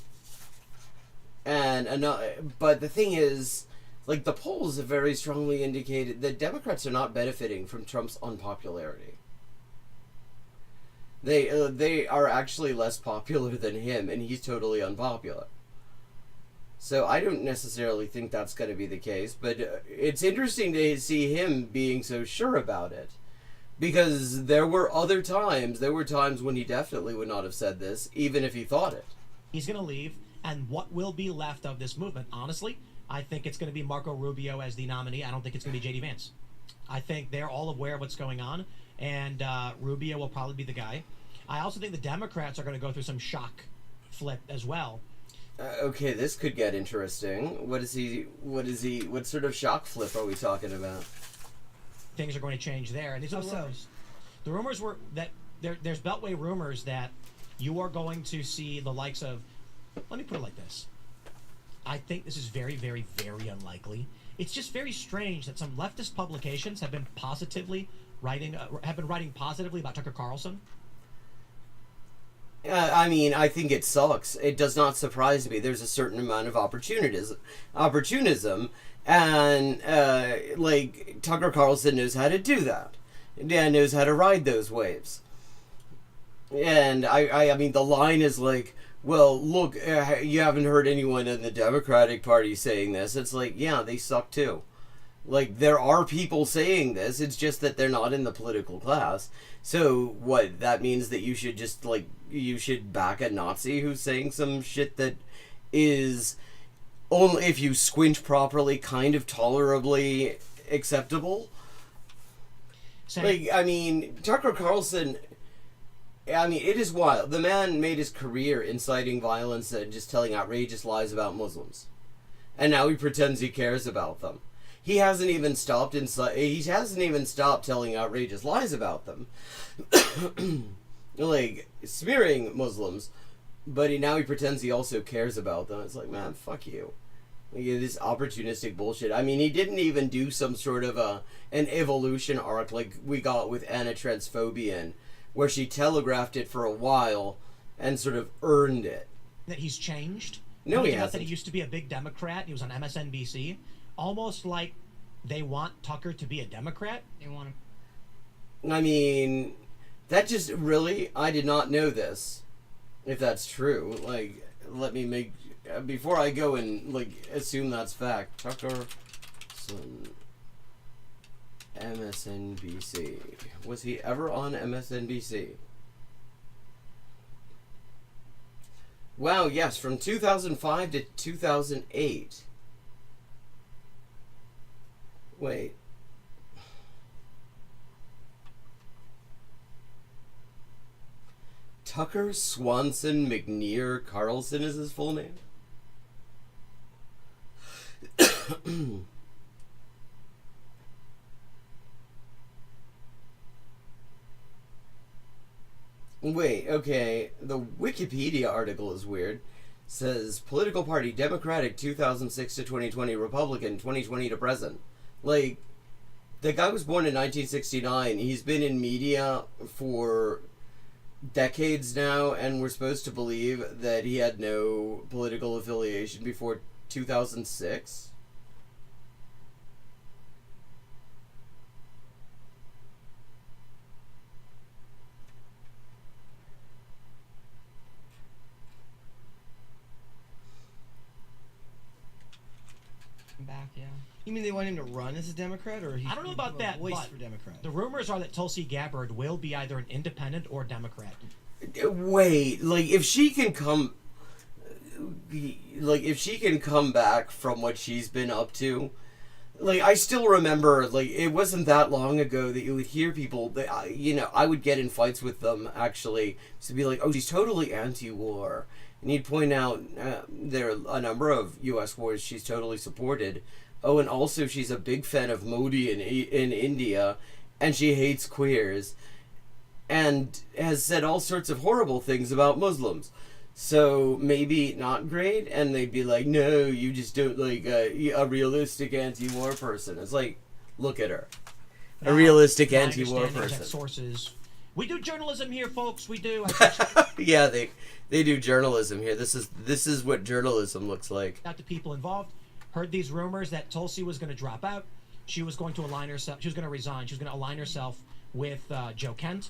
But the thing is, like, the polls have very strongly indicated that Democrats are not benefiting from Trump's unpopularity. They are actually less popular than him, and he's totally unpopular. So I don't necessarily think that's going to be the case, but it's interesting to see him being so sure about it. Because there were times when he definitely would not have said this, even if he thought it. He's going to leave, and what will be left of this movement, honestly, I think it's going to be Marco Rubio as the nominee. I don't think it's going to be J.D. Vance. I think they're all aware of what's going on, and Rubio will probably be the guy. I also think the Democrats are going to go through some shock flip as well. Okay, this could get interesting. What sort of shock flip are we talking about? Things are going to change there. And these are rumors. The rumors were that there's Beltway rumors that you are going to see the likes of, let me put it like this. I think this is very, very, very unlikely. It's just very strange that some leftist publications have been writing positively about Tucker Carlson. I mean, I think it sucks. It does not surprise me. There's a certain amount of opportunism, and like, Tucker Carlson knows how to do that. Dan knows how to ride those waves. And I mean, the line is like, well, look, you haven't heard anyone in the Democratic Party saying this. It's like, yeah, they suck too. Like, there are people saying this. It's just that they're not in the political class. So what? That means that you should just, like, you should back a Nazi who's saying some shit that is, only if you squint properly, kind of tolerably acceptable. Like, I mean, Tucker Carlson, I mean, it is wild. The man made his career inciting violence and just telling outrageous lies about Muslims. And now he pretends he cares about them. He hasn't even stopped telling outrageous lies about them. Like, smearing Muslims. But now he pretends he also cares about them. It's like, man, fuck you. Like, this opportunistic bullshit. I mean, he didn't even do some sort of an evolution arc like we got with Anna Transphobia, where she telegraphed it for a while and sort of earned it. That he's changed? No, he hasn't. That he used to be a big Democrat. He was on MSNBC. Almost like they want Tucker to be a Democrat. They want him. I mean, that just really, I did not know this. If that's true, like, let me make, before I go and, like, assume that's fact. Tucker, MSNBC. Was he ever on MSNBC? Wow, yes, from 2005 to 2008. Wait. Tucker Swanson McNear Carlson is his full name. Wait, okay. The Wikipedia article is weird. Says political party Democratic 2006 to 2020, Republican 2020 to present. Like, the guy was born in 1969. He's been in media for decades now, and we're supposed to believe that he had no political affiliation before 2006. Back, yeah. You mean they want him to run as a Democrat, or I don't know about that, voice but for Democrat? the rumors are that Tulsi Gabbard will be either an independent or Democrat. Wait, like, if she can come... Like, if she can come back from what she's been up to... Like, I still remember, like, it wasn't that long ago that you would hear people, that, you know, I would get in fights with them, actually, to be like, oh, she's totally anti-war. And he'd point out there are a number of U.S. wars she's totally supported. Oh, and also she's a big fan of Modi in India, and she hates queers, and has said all sorts of horrible things about Muslims. So maybe not great, and they'd be like, no, you just don't like a realistic anti-war person. It's like, look at her. A realistic My anti-war understanding is that person. sources... We do journalism here, folks. We do. Yeah, they do journalism here. This is what journalism looks like. Out to people involved. Heard these rumors that Tulsi was going to drop out. She was going to align herself. She was going to resign. She was going to align herself with Joe Kent.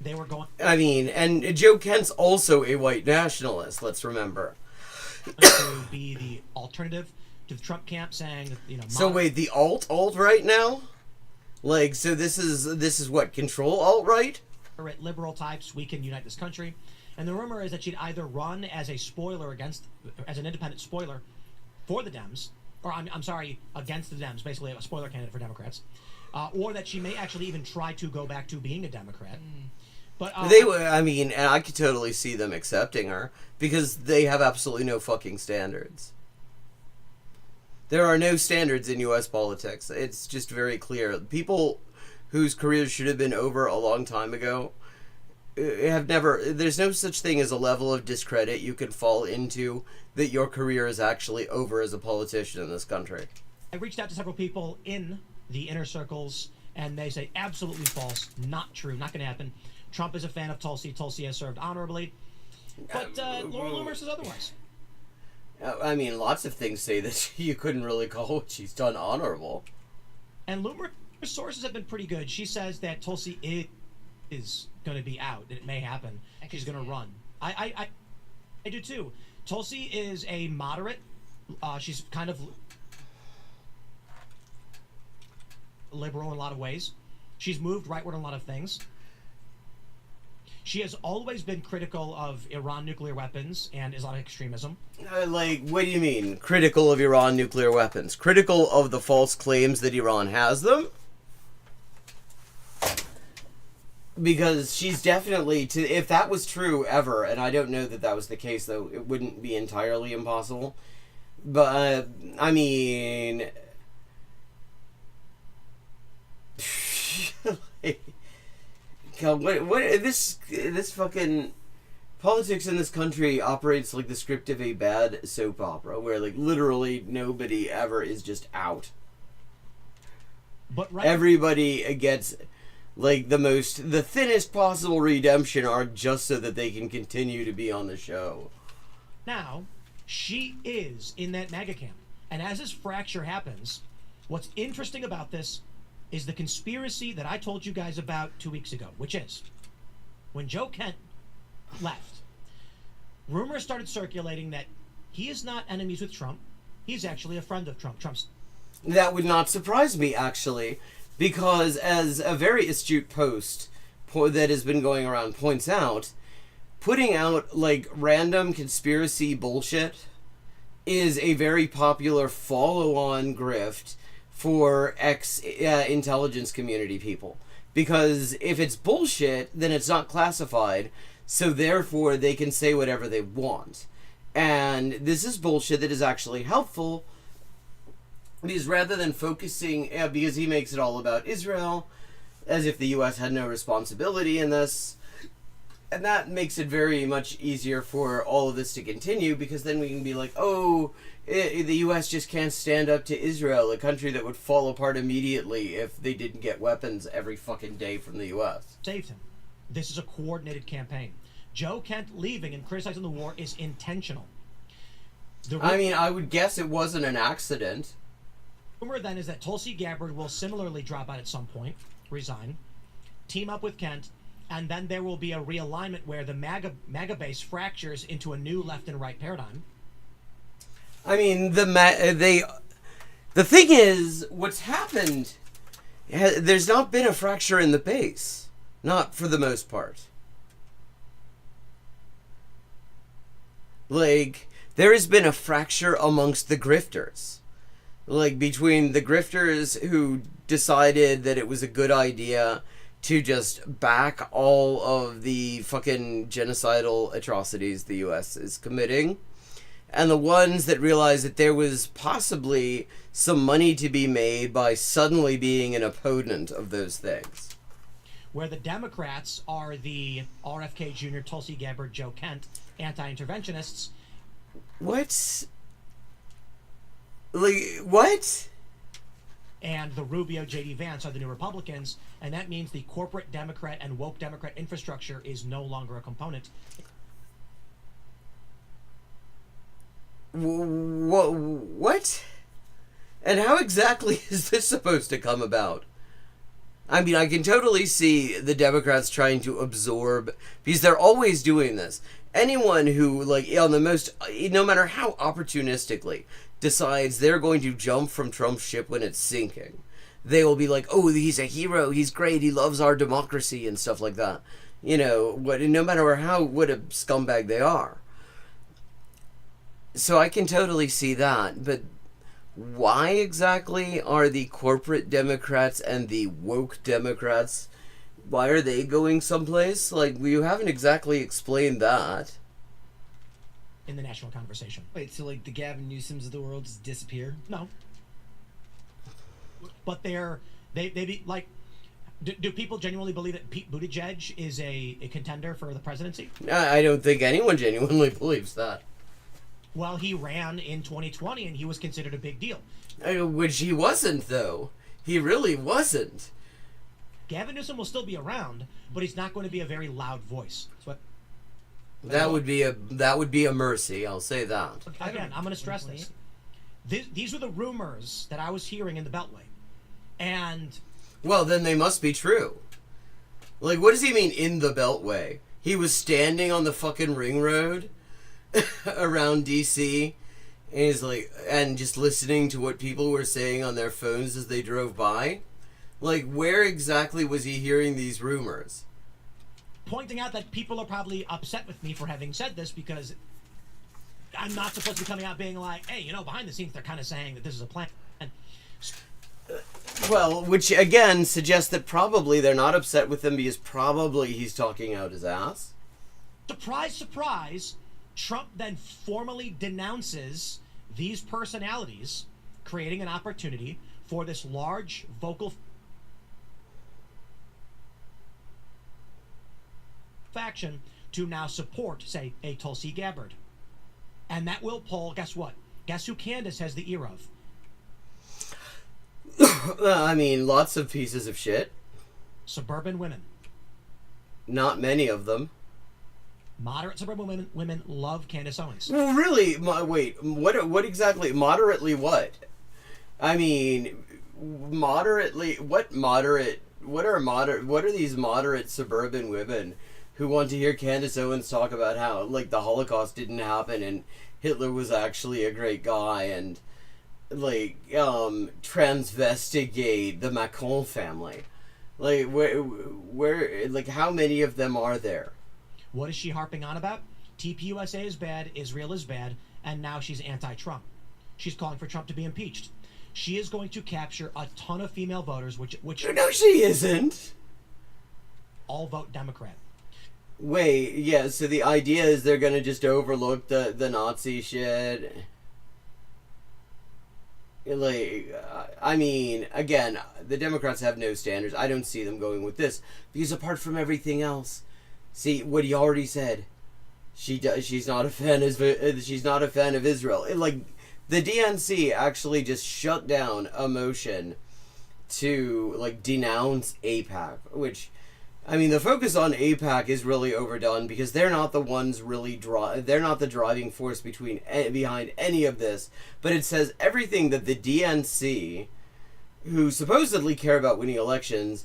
They were going. I mean, and Joe Kent's also a white nationalist. Let's remember. To be the alternative to the Trump camp, saying, you know. So wait, the alt right now? Like, so this is what, control alt-right? Liberal types, we can unite this country. And the rumor is that she'd either run as a spoiler as an independent spoiler for the Dems, or I'm sorry, against the Dems, basically a spoiler candidate for Democrats, or that she may actually even try to go back to being a Democrat. But I mean, I could totally see them accepting her, because they have absolutely no fucking standards. There are no standards in U.S. politics. It's just very clear. People whose careers should have been over a long time ago have never... There's no such thing as a level of discredit you can fall into that your career is actually over as a politician in this country. I reached out to several people in the inner circles, and they say absolutely false, not true, not going to happen. Trump is a fan of Tulsi. Tulsi has served honorably. But Laura Loomer says otherwise. I mean, lots of things say that you couldn't really call what she's done honorable. And Loomer's sources have been pretty good. She says that Tulsi is going to be out, and it may happen. She's going to run. I do too. Tulsi is a moderate. She's kind of liberal in a lot of ways. She's moved rightward in a lot of things. She has always been critical of Iran nuclear weapons and Islamic extremism. Like, what do you mean? Critical of Iran nuclear weapons? Critical of the false claims that Iran has them? Because she's definitely... if that was true ever, and I don't know that that was the case, though, it wouldn't be entirely impossible. But, I mean... God, what this fucking politics in this country operates like the script of a bad soap opera, where like literally nobody ever is just out. But everybody gets like the thinnest possible redemption arc just so that they can continue to be on the show. Now, she is in that MAGA camp, and as this fracture happens, what's interesting about this is the conspiracy that I told you guys about 2 weeks ago, which is when Joe Kent left, rumors started circulating that he is not enemies with Trump. He's actually a friend of Trump. That would not surprise me, actually, because as a very astute post that has been going around points out, putting out like random conspiracy bullshit is a very popular follow-on grift for intelligence community people. Because if it's bullshit, then it's not classified. So therefore, they can say whatever they want. And this is bullshit that is actually helpful, because rather than focusing, because he makes it all about Israel, as if the U.S. had no responsibility in this, and that makes it very much easier for all of this to continue, because then we can be like, oh, the U.S. just can't stand up to Israel, a country that would fall apart immediately if they didn't get weapons every fucking day from the U.S. Saved him. This is a coordinated campaign. Joe Kent leaving and criticizing the war is intentional. I mean, I would guess it wasn't an accident. The rumor then is that Tulsi Gabbard will similarly drop out at some point, resign, team up with Kent, and then there will be a realignment where the MAGA base fractures into a new left and right paradigm. I mean, the thing is, what's happened, there's not been a fracture in the base. Not for the most part. Like, there has been a fracture amongst the grifters. Like, between the grifters who decided that it was a good idea to just back all of the fucking genocidal atrocities the U.S. is committing, and the ones that realized that there was possibly some money to be made by suddenly being an opponent of those things. Where the Democrats are the RFK Jr., Tulsi Gabbard, Joe Kent, anti-interventionists. What? Like, what? And the Rubio, J.D. Vance are the new Republicans, and that means the corporate Democrat and woke Democrat infrastructure is no longer a component. What? And how exactly is this supposed to come about? I mean, I can totally see the Democrats trying to absorb, because they're always doing this. Anyone who, like, on the most, no matter how opportunistically, decides they're going to jump from Trump's ship when it's sinking, they will be like, oh, he's a hero, he's great, he loves our democracy, and stuff like that. You know, no matter what a scumbag they are. So I can totally see that, but why exactly are the corporate Democrats and the woke Democrats, why are they going someplace? Like, you haven't exactly explained that. In the national conversation. Wait, so like the Gavin Newsoms of the world just disappear? No. But they be like, do people genuinely believe that Pete Buttigieg is a contender for the presidency? I don't think anyone genuinely believes that. Well, he ran in 2020 and he was considered a big deal. Which he wasn't, though. He really wasn't. Gavin Newsom will still be around, but he's not going to be a very loud voice. That's what. That would be a mercy. I'll say that. Again, I'm going to stress this. These were the rumors that I was hearing in the Beltway, and. Well, then they must be true. Like, what does he mean in the Beltway? He was standing on the fucking ring road around DC, and he's like, and just listening to what people were saying on their phones as they drove by. Like, where exactly was he hearing these rumors? Pointing out that people are probably upset with me for having said this, because I'm not supposed to be coming out being like, hey, you know, behind the scenes they're kind of saying that this is a plan. Well, which again suggests that probably they're not upset with him because probably he's talking out his ass. Surprise, surprise, Trump then formally denounces these personalities, creating an opportunity for this large vocal faction to now support, say, a Tulsi Gabbard. And that will pull, guess what? Guess who Candace has the ear of? I mean, lots of pieces of shit. Suburban women. Not many of them. Moderate suburban women love Candace Owens. Well, really? Wait, what exactly? Moderately what? I mean, moderately, what are these moderate suburban women who want to hear Candace Owens talk about how, like, the Holocaust didn't happen and Hitler was actually a great guy, and, like, transvestigate the Macron family? Like, where, like, how many of them are there? What is she harping on about? TPUSA is bad, Israel is bad, and now she's anti-Trump. She's calling for Trump to be impeached. She is going to capture a ton of female voters, which No, she isn't. all vote Democrat. Wait, yeah, so the idea is they're gonna just overlook the Nazi shit. Like, I mean, again, the Democrats have no standards. I don't see them going with this because apart from everything else, see what he already said. She's not a fan of Israel. Like, the DNC actually just shut down a motion to like denounce AIPAC, which, I mean, the focus on AIPAC is really overdone because they're not the ones really they're not the driving force behind any of this. But it says everything that the DNC, who supposedly care about winning elections,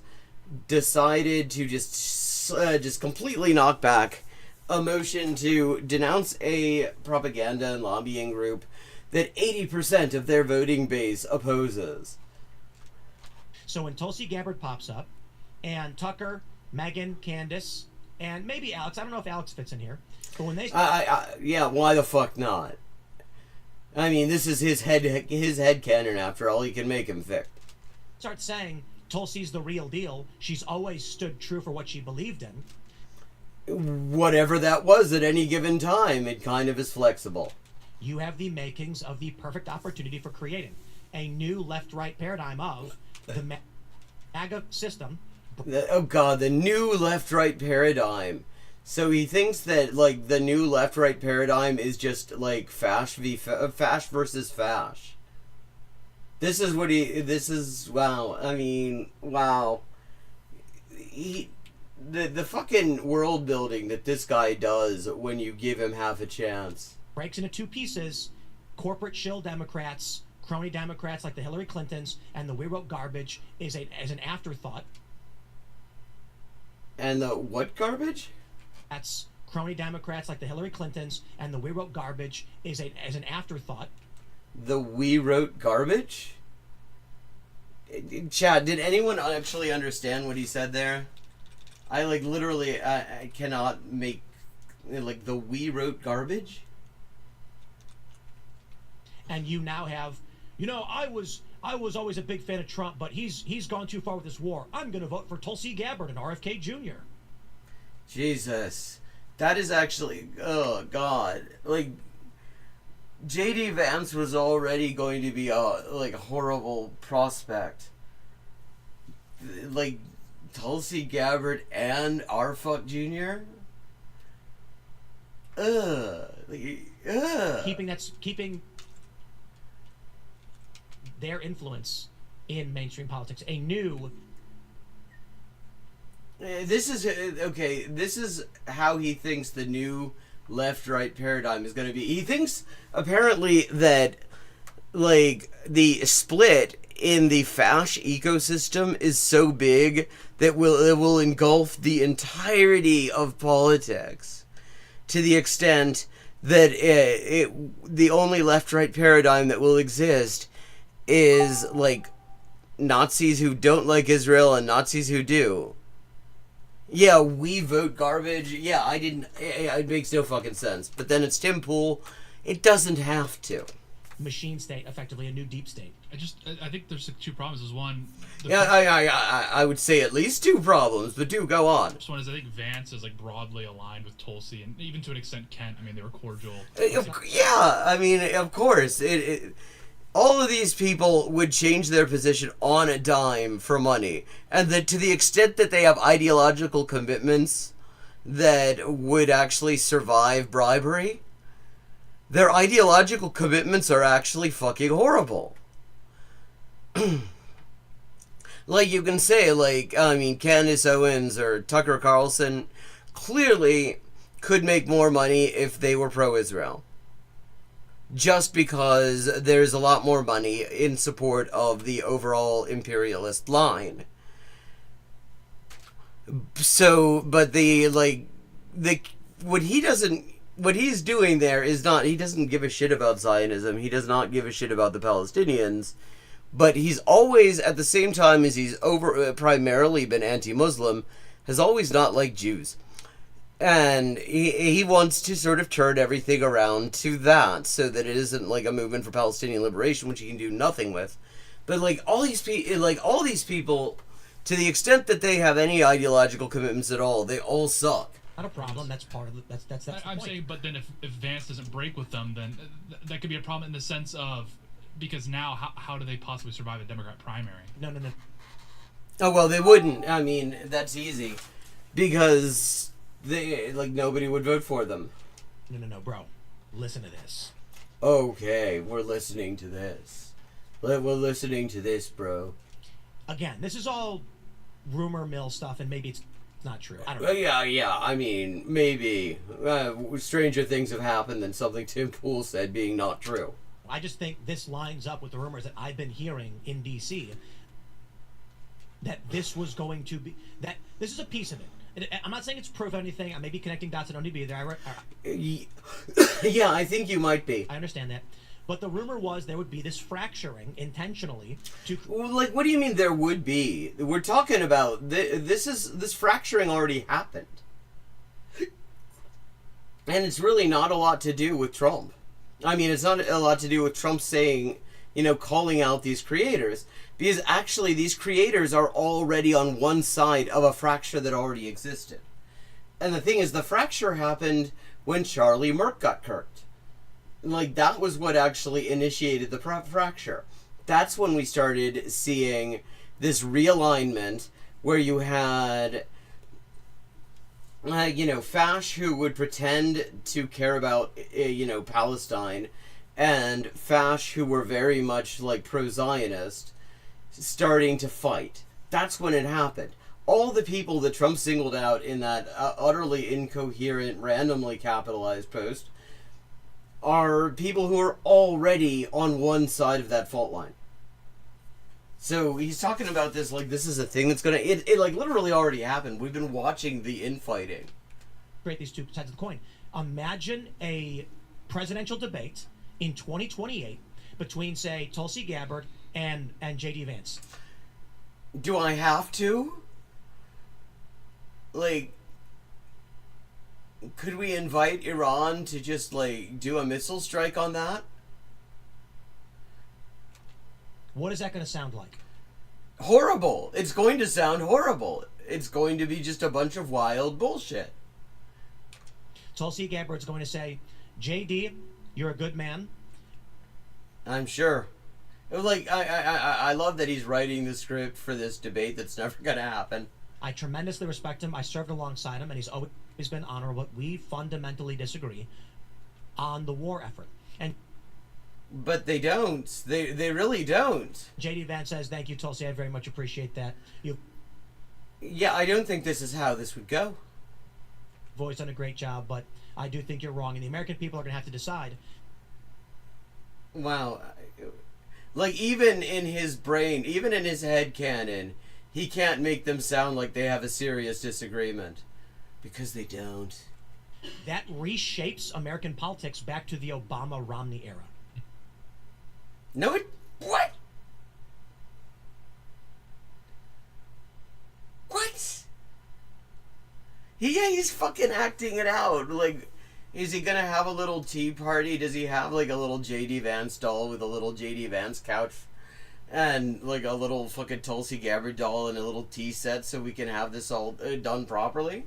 decided to just completely knock back a motion to denounce a propaganda and lobbying group that 80% of their voting base opposes. So when Tulsi Gabbard pops up, and Tucker, Megan, Candace, and maybe Alex. I don't know if Alex fits in here. But when they... yeah, why the fuck not? I mean, this is his head canon after all. He can make him fit. Start saying Tulsi's the real deal. She's always stood true for what she believed in. Whatever that was at any given time, it kind of is flexible. You have the makings of the perfect opportunity for creating a new left-right paradigm of the MAGA system. Oh god, the new left-right paradigm. So he thinks that like the new left-right paradigm is just like fash versus fash. This is wow. I mean, wow. The fucking world building that this guy does when you give him half a chance. Breaks into two pieces: corporate shill Democrats, crony Democrats like the Hillary Clintons, and the we wrote garbage is as an afterthought. And the what garbage? That's crony Democrats like the Hillary Clintons, and the we wrote garbage is as an afterthought. The we wrote garbage? Chad, did anyone actually understand what he said there? I like literally I cannot make like the we wrote garbage. And you now have, I was always a big fan of Trump, but he's gone too far with this war. I'm going to vote for Tulsi Gabbard and RFK Jr. Jesus. That is actually, oh god. Like, J.D. Vance was already going to be a horrible prospect. Like, Tulsi Gabbard and R-Fuck Jr.? Keeping their influence in mainstream politics. A new... This is how he thinks the new left-right paradigm is going to be. He thinks, apparently, that, like, the split in the fash ecosystem is so big that it will engulf the entirety of politics, to the extent that the only left-right paradigm that will exist is like Nazis who don't like Israel and Nazis who do. Yeah, we vote garbage. Yeah, it makes no fucking sense. But then it's Tim Pool. It doesn't have to. Machine state, effectively a new deep state. I think there's two problems. There's one. I would say at least two problems, but go on. First one is I think Vance is like broadly aligned with Tulsi, and even to an extent Kent. I mean, they were cordial. Yeah, I mean, of course. All of these people would change their position on a dime for money. And that to the extent that they have ideological commitments that would actually survive bribery, their ideological commitments are actually fucking horrible. Like you can say, like, I mean, Candace Owens or Tucker Carlson clearly could make more money if they were pro-Israel. Just because there's a lot more money in support of the overall imperialist line. So, but what he's doing there is not, he doesn't give a shit about Zionism, he does not give a shit about the Palestinians, but he's always, at the same time as he's primarily been anti-Muslim, has always not liked Jews. And he wants to sort of turn everything around to that, so that it isn't like a movement for Palestinian liberation, which he can do nothing with. But like all these people, to the extent that they have any ideological commitments at all, they all suck. Not a problem. That's part of the, that's the I'm point. saying, but then if Vance doesn't break with them, then that could be a problem in the sense of, because now how do they possibly survive a Democrat primary? No. Oh well, they wouldn't. I mean, that's easy, because nobody would vote for them. No, bro. Listen to this. Okay, we're listening to this. We're listening to this, bro. Again, this is all rumor mill stuff, and maybe it's not true. I don't know. Yeah. I mean, maybe stranger things have happened than something Tim Pool said being not true. I just think this lines up with the rumors that I've been hearing in D.C. that this was going to be that this is a piece of it. I'm not saying it's proof of anything. I may be connecting dots that don't need to be there. Yeah, I think you might be. I understand that. But the rumor was there would be this fracturing intentionally to... Like, what do you mean there would be? We're talking about... This fracturing already happened. And it's really not a lot to do with Trump. I mean, it's not a lot to do with Trump saying, calling out these creators. Because actually, these creators are already on one side of a fracture that already existed. And the thing is, the fracture happened when Charlie Merck got kirked. Like, that was what actually initiated the fracture. That's when we started seeing this realignment where you had, Fash who would pretend to care about, Palestine, and Fash who were very much, pro-Zionist, starting to fight. That's when it happened. All the people that Trump singled out in that utterly incoherent, randomly capitalized post are people who are already on one side of that fault line. So he's talking about this like this is a thing that's gonna... It literally already happened. We've been watching the infighting. Create these two sides of the coin. Imagine a presidential debate in 2028 between, say, Tulsi Gabbard and J.D. Vance. Do I have to? Could we invite Iran to just, do a missile strike on that? What is that going to sound like? Horrible. It's going to sound horrible. It's going to be just a bunch of wild bullshit. Tulsi Gabbard's going to say, JD, you're a good man. I'm sure. I love that he's writing the script for this debate that's never going to happen. I tremendously respect him. I served alongside him, and he's always been honorable. We fundamentally disagree on the war effort. But they don't. They really don't. J.D. Vance says, thank you, Tulsi. I very much appreciate that. Yeah, I don't think this is how this would go. You've always done a great job, but I do think you're wrong, and the American people are going to have to decide. Wow. Even in his brain, even in his head canon, he can't make them sound like they have a serious disagreement. Because they don't. That reshapes American politics back to the Obama-Romney era. No, what? What? He's fucking acting it out. Is he gonna have a little tea party? Does he have, a little J.D. Vance doll with a little J.D. Vance couch? And, a little fucking Tulsi Gabbard doll and a little tea set so we can have this all done properly?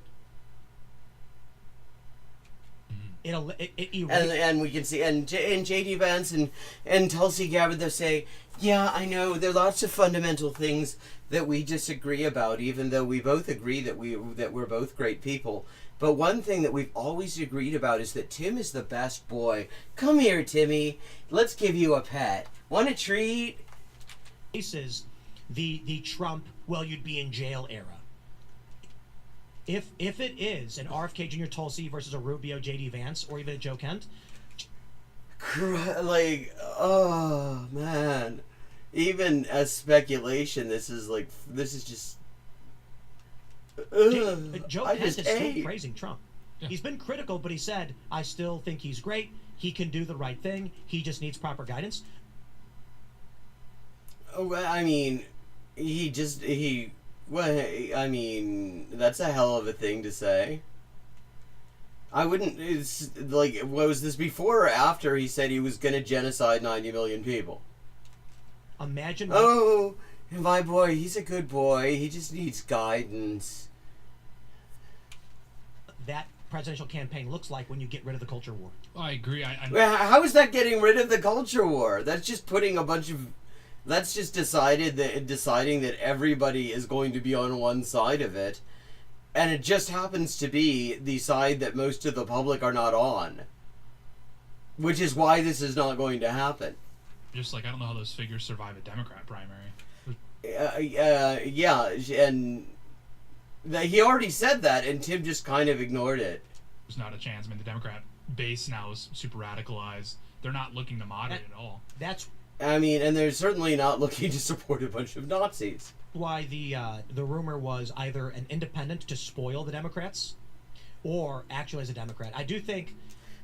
And we can see, and J.D. Vance and Tulsi Gabbard, they'll say, yeah, I know, there are lots of fundamental things that we disagree about, even though we both agree that we're both great people. But one thing that we've always agreed about is that Tim is the best boy. Come here, Timmy. Let's give you a pet. Want a treat? This is the Trump, well, you'd be in jail era. If it is an RFK Jr. Tulsi versus a Rubio J.D. Vance or even a Joe Kent, oh man, even as speculation, this is just. Joe Kent is still praising Trump. Yeah. He's been critical, but he said, "I still think he's great. He can do the right thing. He just needs proper guidance." I mean, well, I mean, that's a hell of a thing to say. I wouldn't... It's was this before or after he said he was going to genocide 90 million people? Imagine... Oh, my boy, he's a good boy. He just needs guidance. that presidential campaign looks like when you get rid of the culture war. I agree. Well, how is that getting rid of the culture war? That's just putting a bunch of... That's just deciding that everybody is going to be on one side of it. And it just happens to be the side that most of the public are not on. Which is why this is not going to happen. Just like, I don't know how those figures survive a Democrat primary. Yeah, and he already said that, and Tim just kind of ignored it. There's not a chance. I mean, the Democrat base now is super radicalized. They're not looking to moderate at all. I mean, and they're certainly not looking to support a bunch of Nazis. Why the rumor was either an independent to spoil the Democrats, or actually as a Democrat. I do think...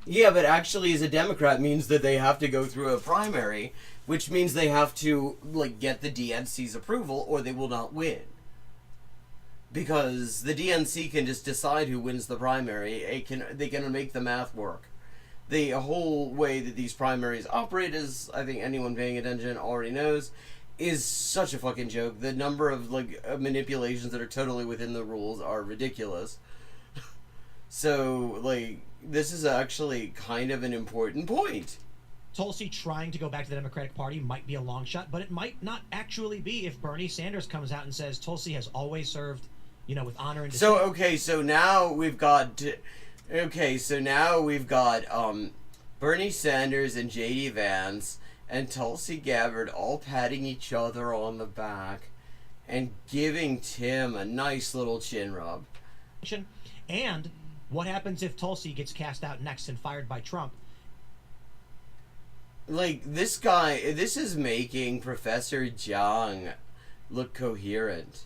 Yeah, but actually as a Democrat means that they have to go through a primary, which means they have to, like, get the DNC's approval, or they will not win. Because the DNC can just decide who wins the primary. They can make the math work. The whole way that these primaries operate, as I think anyone paying attention already knows, is such a fucking joke. The number of manipulations that are totally within the rules are ridiculous. So, this is actually kind of an important point. Tulsi trying to go back to the Democratic Party might be a long shot, but it might not actually be if Bernie Sanders comes out and says Tulsi has always served, with honor and distinction. So now we've got... Bernie Sanders and J.D. Vance and Tulsi Gabbard all patting each other on the back and giving Tim a nice little chin rub. And what happens if Tulsi gets cast out next and fired by Trump? This is making Professor Jiang look coherent.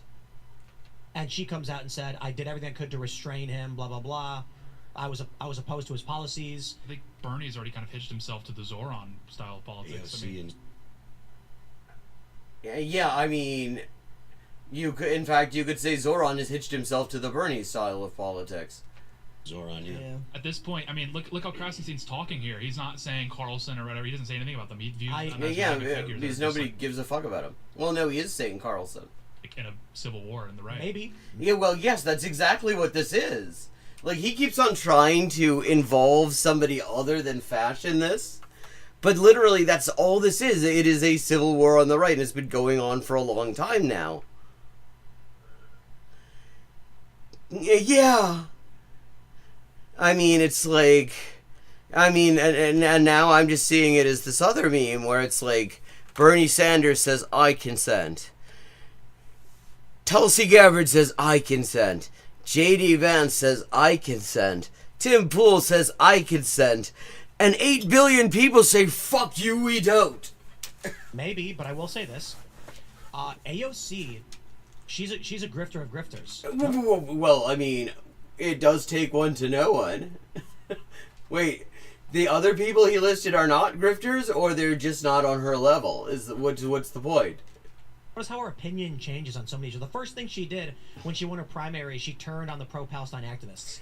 And she comes out and said, I did everything I could to restrain him, blah, blah, blah. I was opposed to his policies. I think Bernie's already kind of hitched himself to the Zoran style of politics. Yeah, I mean, you could say Zoran has hitched himself to the Bernie style of politics. Zoran, yeah. At this point, I mean, look how Krasenstein's talking here. He's not saying Carlson or whatever. He doesn't say anything about them. He views them as because nobody gives a fuck about him. Well, no, he is saying Carlson. In a civil war in the right. Maybe. Yeah, well, yes, that's exactly what this is. He keeps on trying to involve somebody other than Fash in this. But literally, that's all this is. It is a civil war on the right, and it's been going on for a long time now. Yeah. I mean, it's and now I'm just seeing it as this other meme where it's Bernie Sanders says, I consent. Tulsi Gabbard says, I consent. J.D. Vance says, I consent. Tim Pool says, I consent. And 8 billion people say, fuck you, we don't. Maybe, but I will say this. AOC, she's a grifter of grifters. Well, I mean, it does take one to know one. Wait, the other people he listed are not grifters, or they're just not on her level? What's the point? Notice how her opinion changes on so many issues. The first thing she did when she won her primary, she turned on the pro-Palestine activists.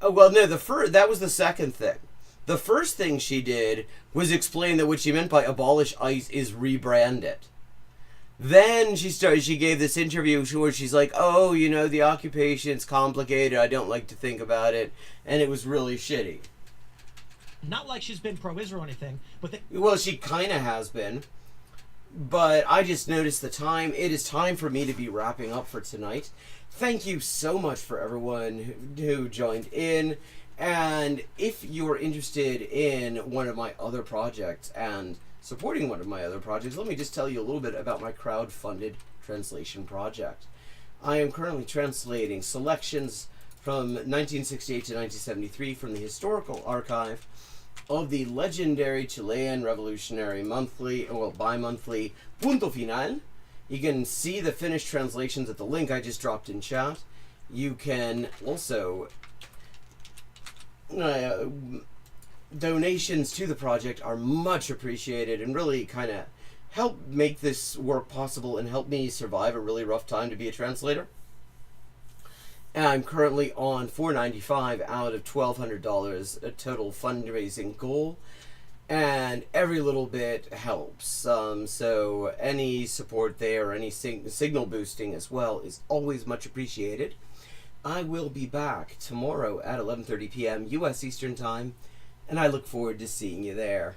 Oh, well, no, that was the second thing. The first thing she did was explain that what she meant by abolish ICE is rebrand it. Then she gave this interview where she's like, oh, the occupation's complicated, I don't like to think about it, and it was really shitty. Not like she's been pro-Israel or anything, but... Well, she kind of has been. But I just noticed the time. It is time for me to be wrapping up for tonight. Thank you so much for everyone who joined in. And if you're interested in one of my other projects and supporting one of my other projects, let me just tell you a little bit about my crowd-funded translation project. I am currently translating selections from 1968 to 1973 from the Historical Archive of the legendary Chilean revolutionary bi-monthly Punto Final. You can see the finished translations at the link I just dropped in chat. You can also... donations to the project are much appreciated and really kind of help make this work possible and help me survive a really rough time to be a translator. And I'm currently on $495 out of $1,200 a total fundraising goal, and every little bit helps. So any support there, any signal boosting as well is always much appreciated. I will be back tomorrow at 11:30 p.m. U.S. Eastern Time, and I look forward to seeing you there.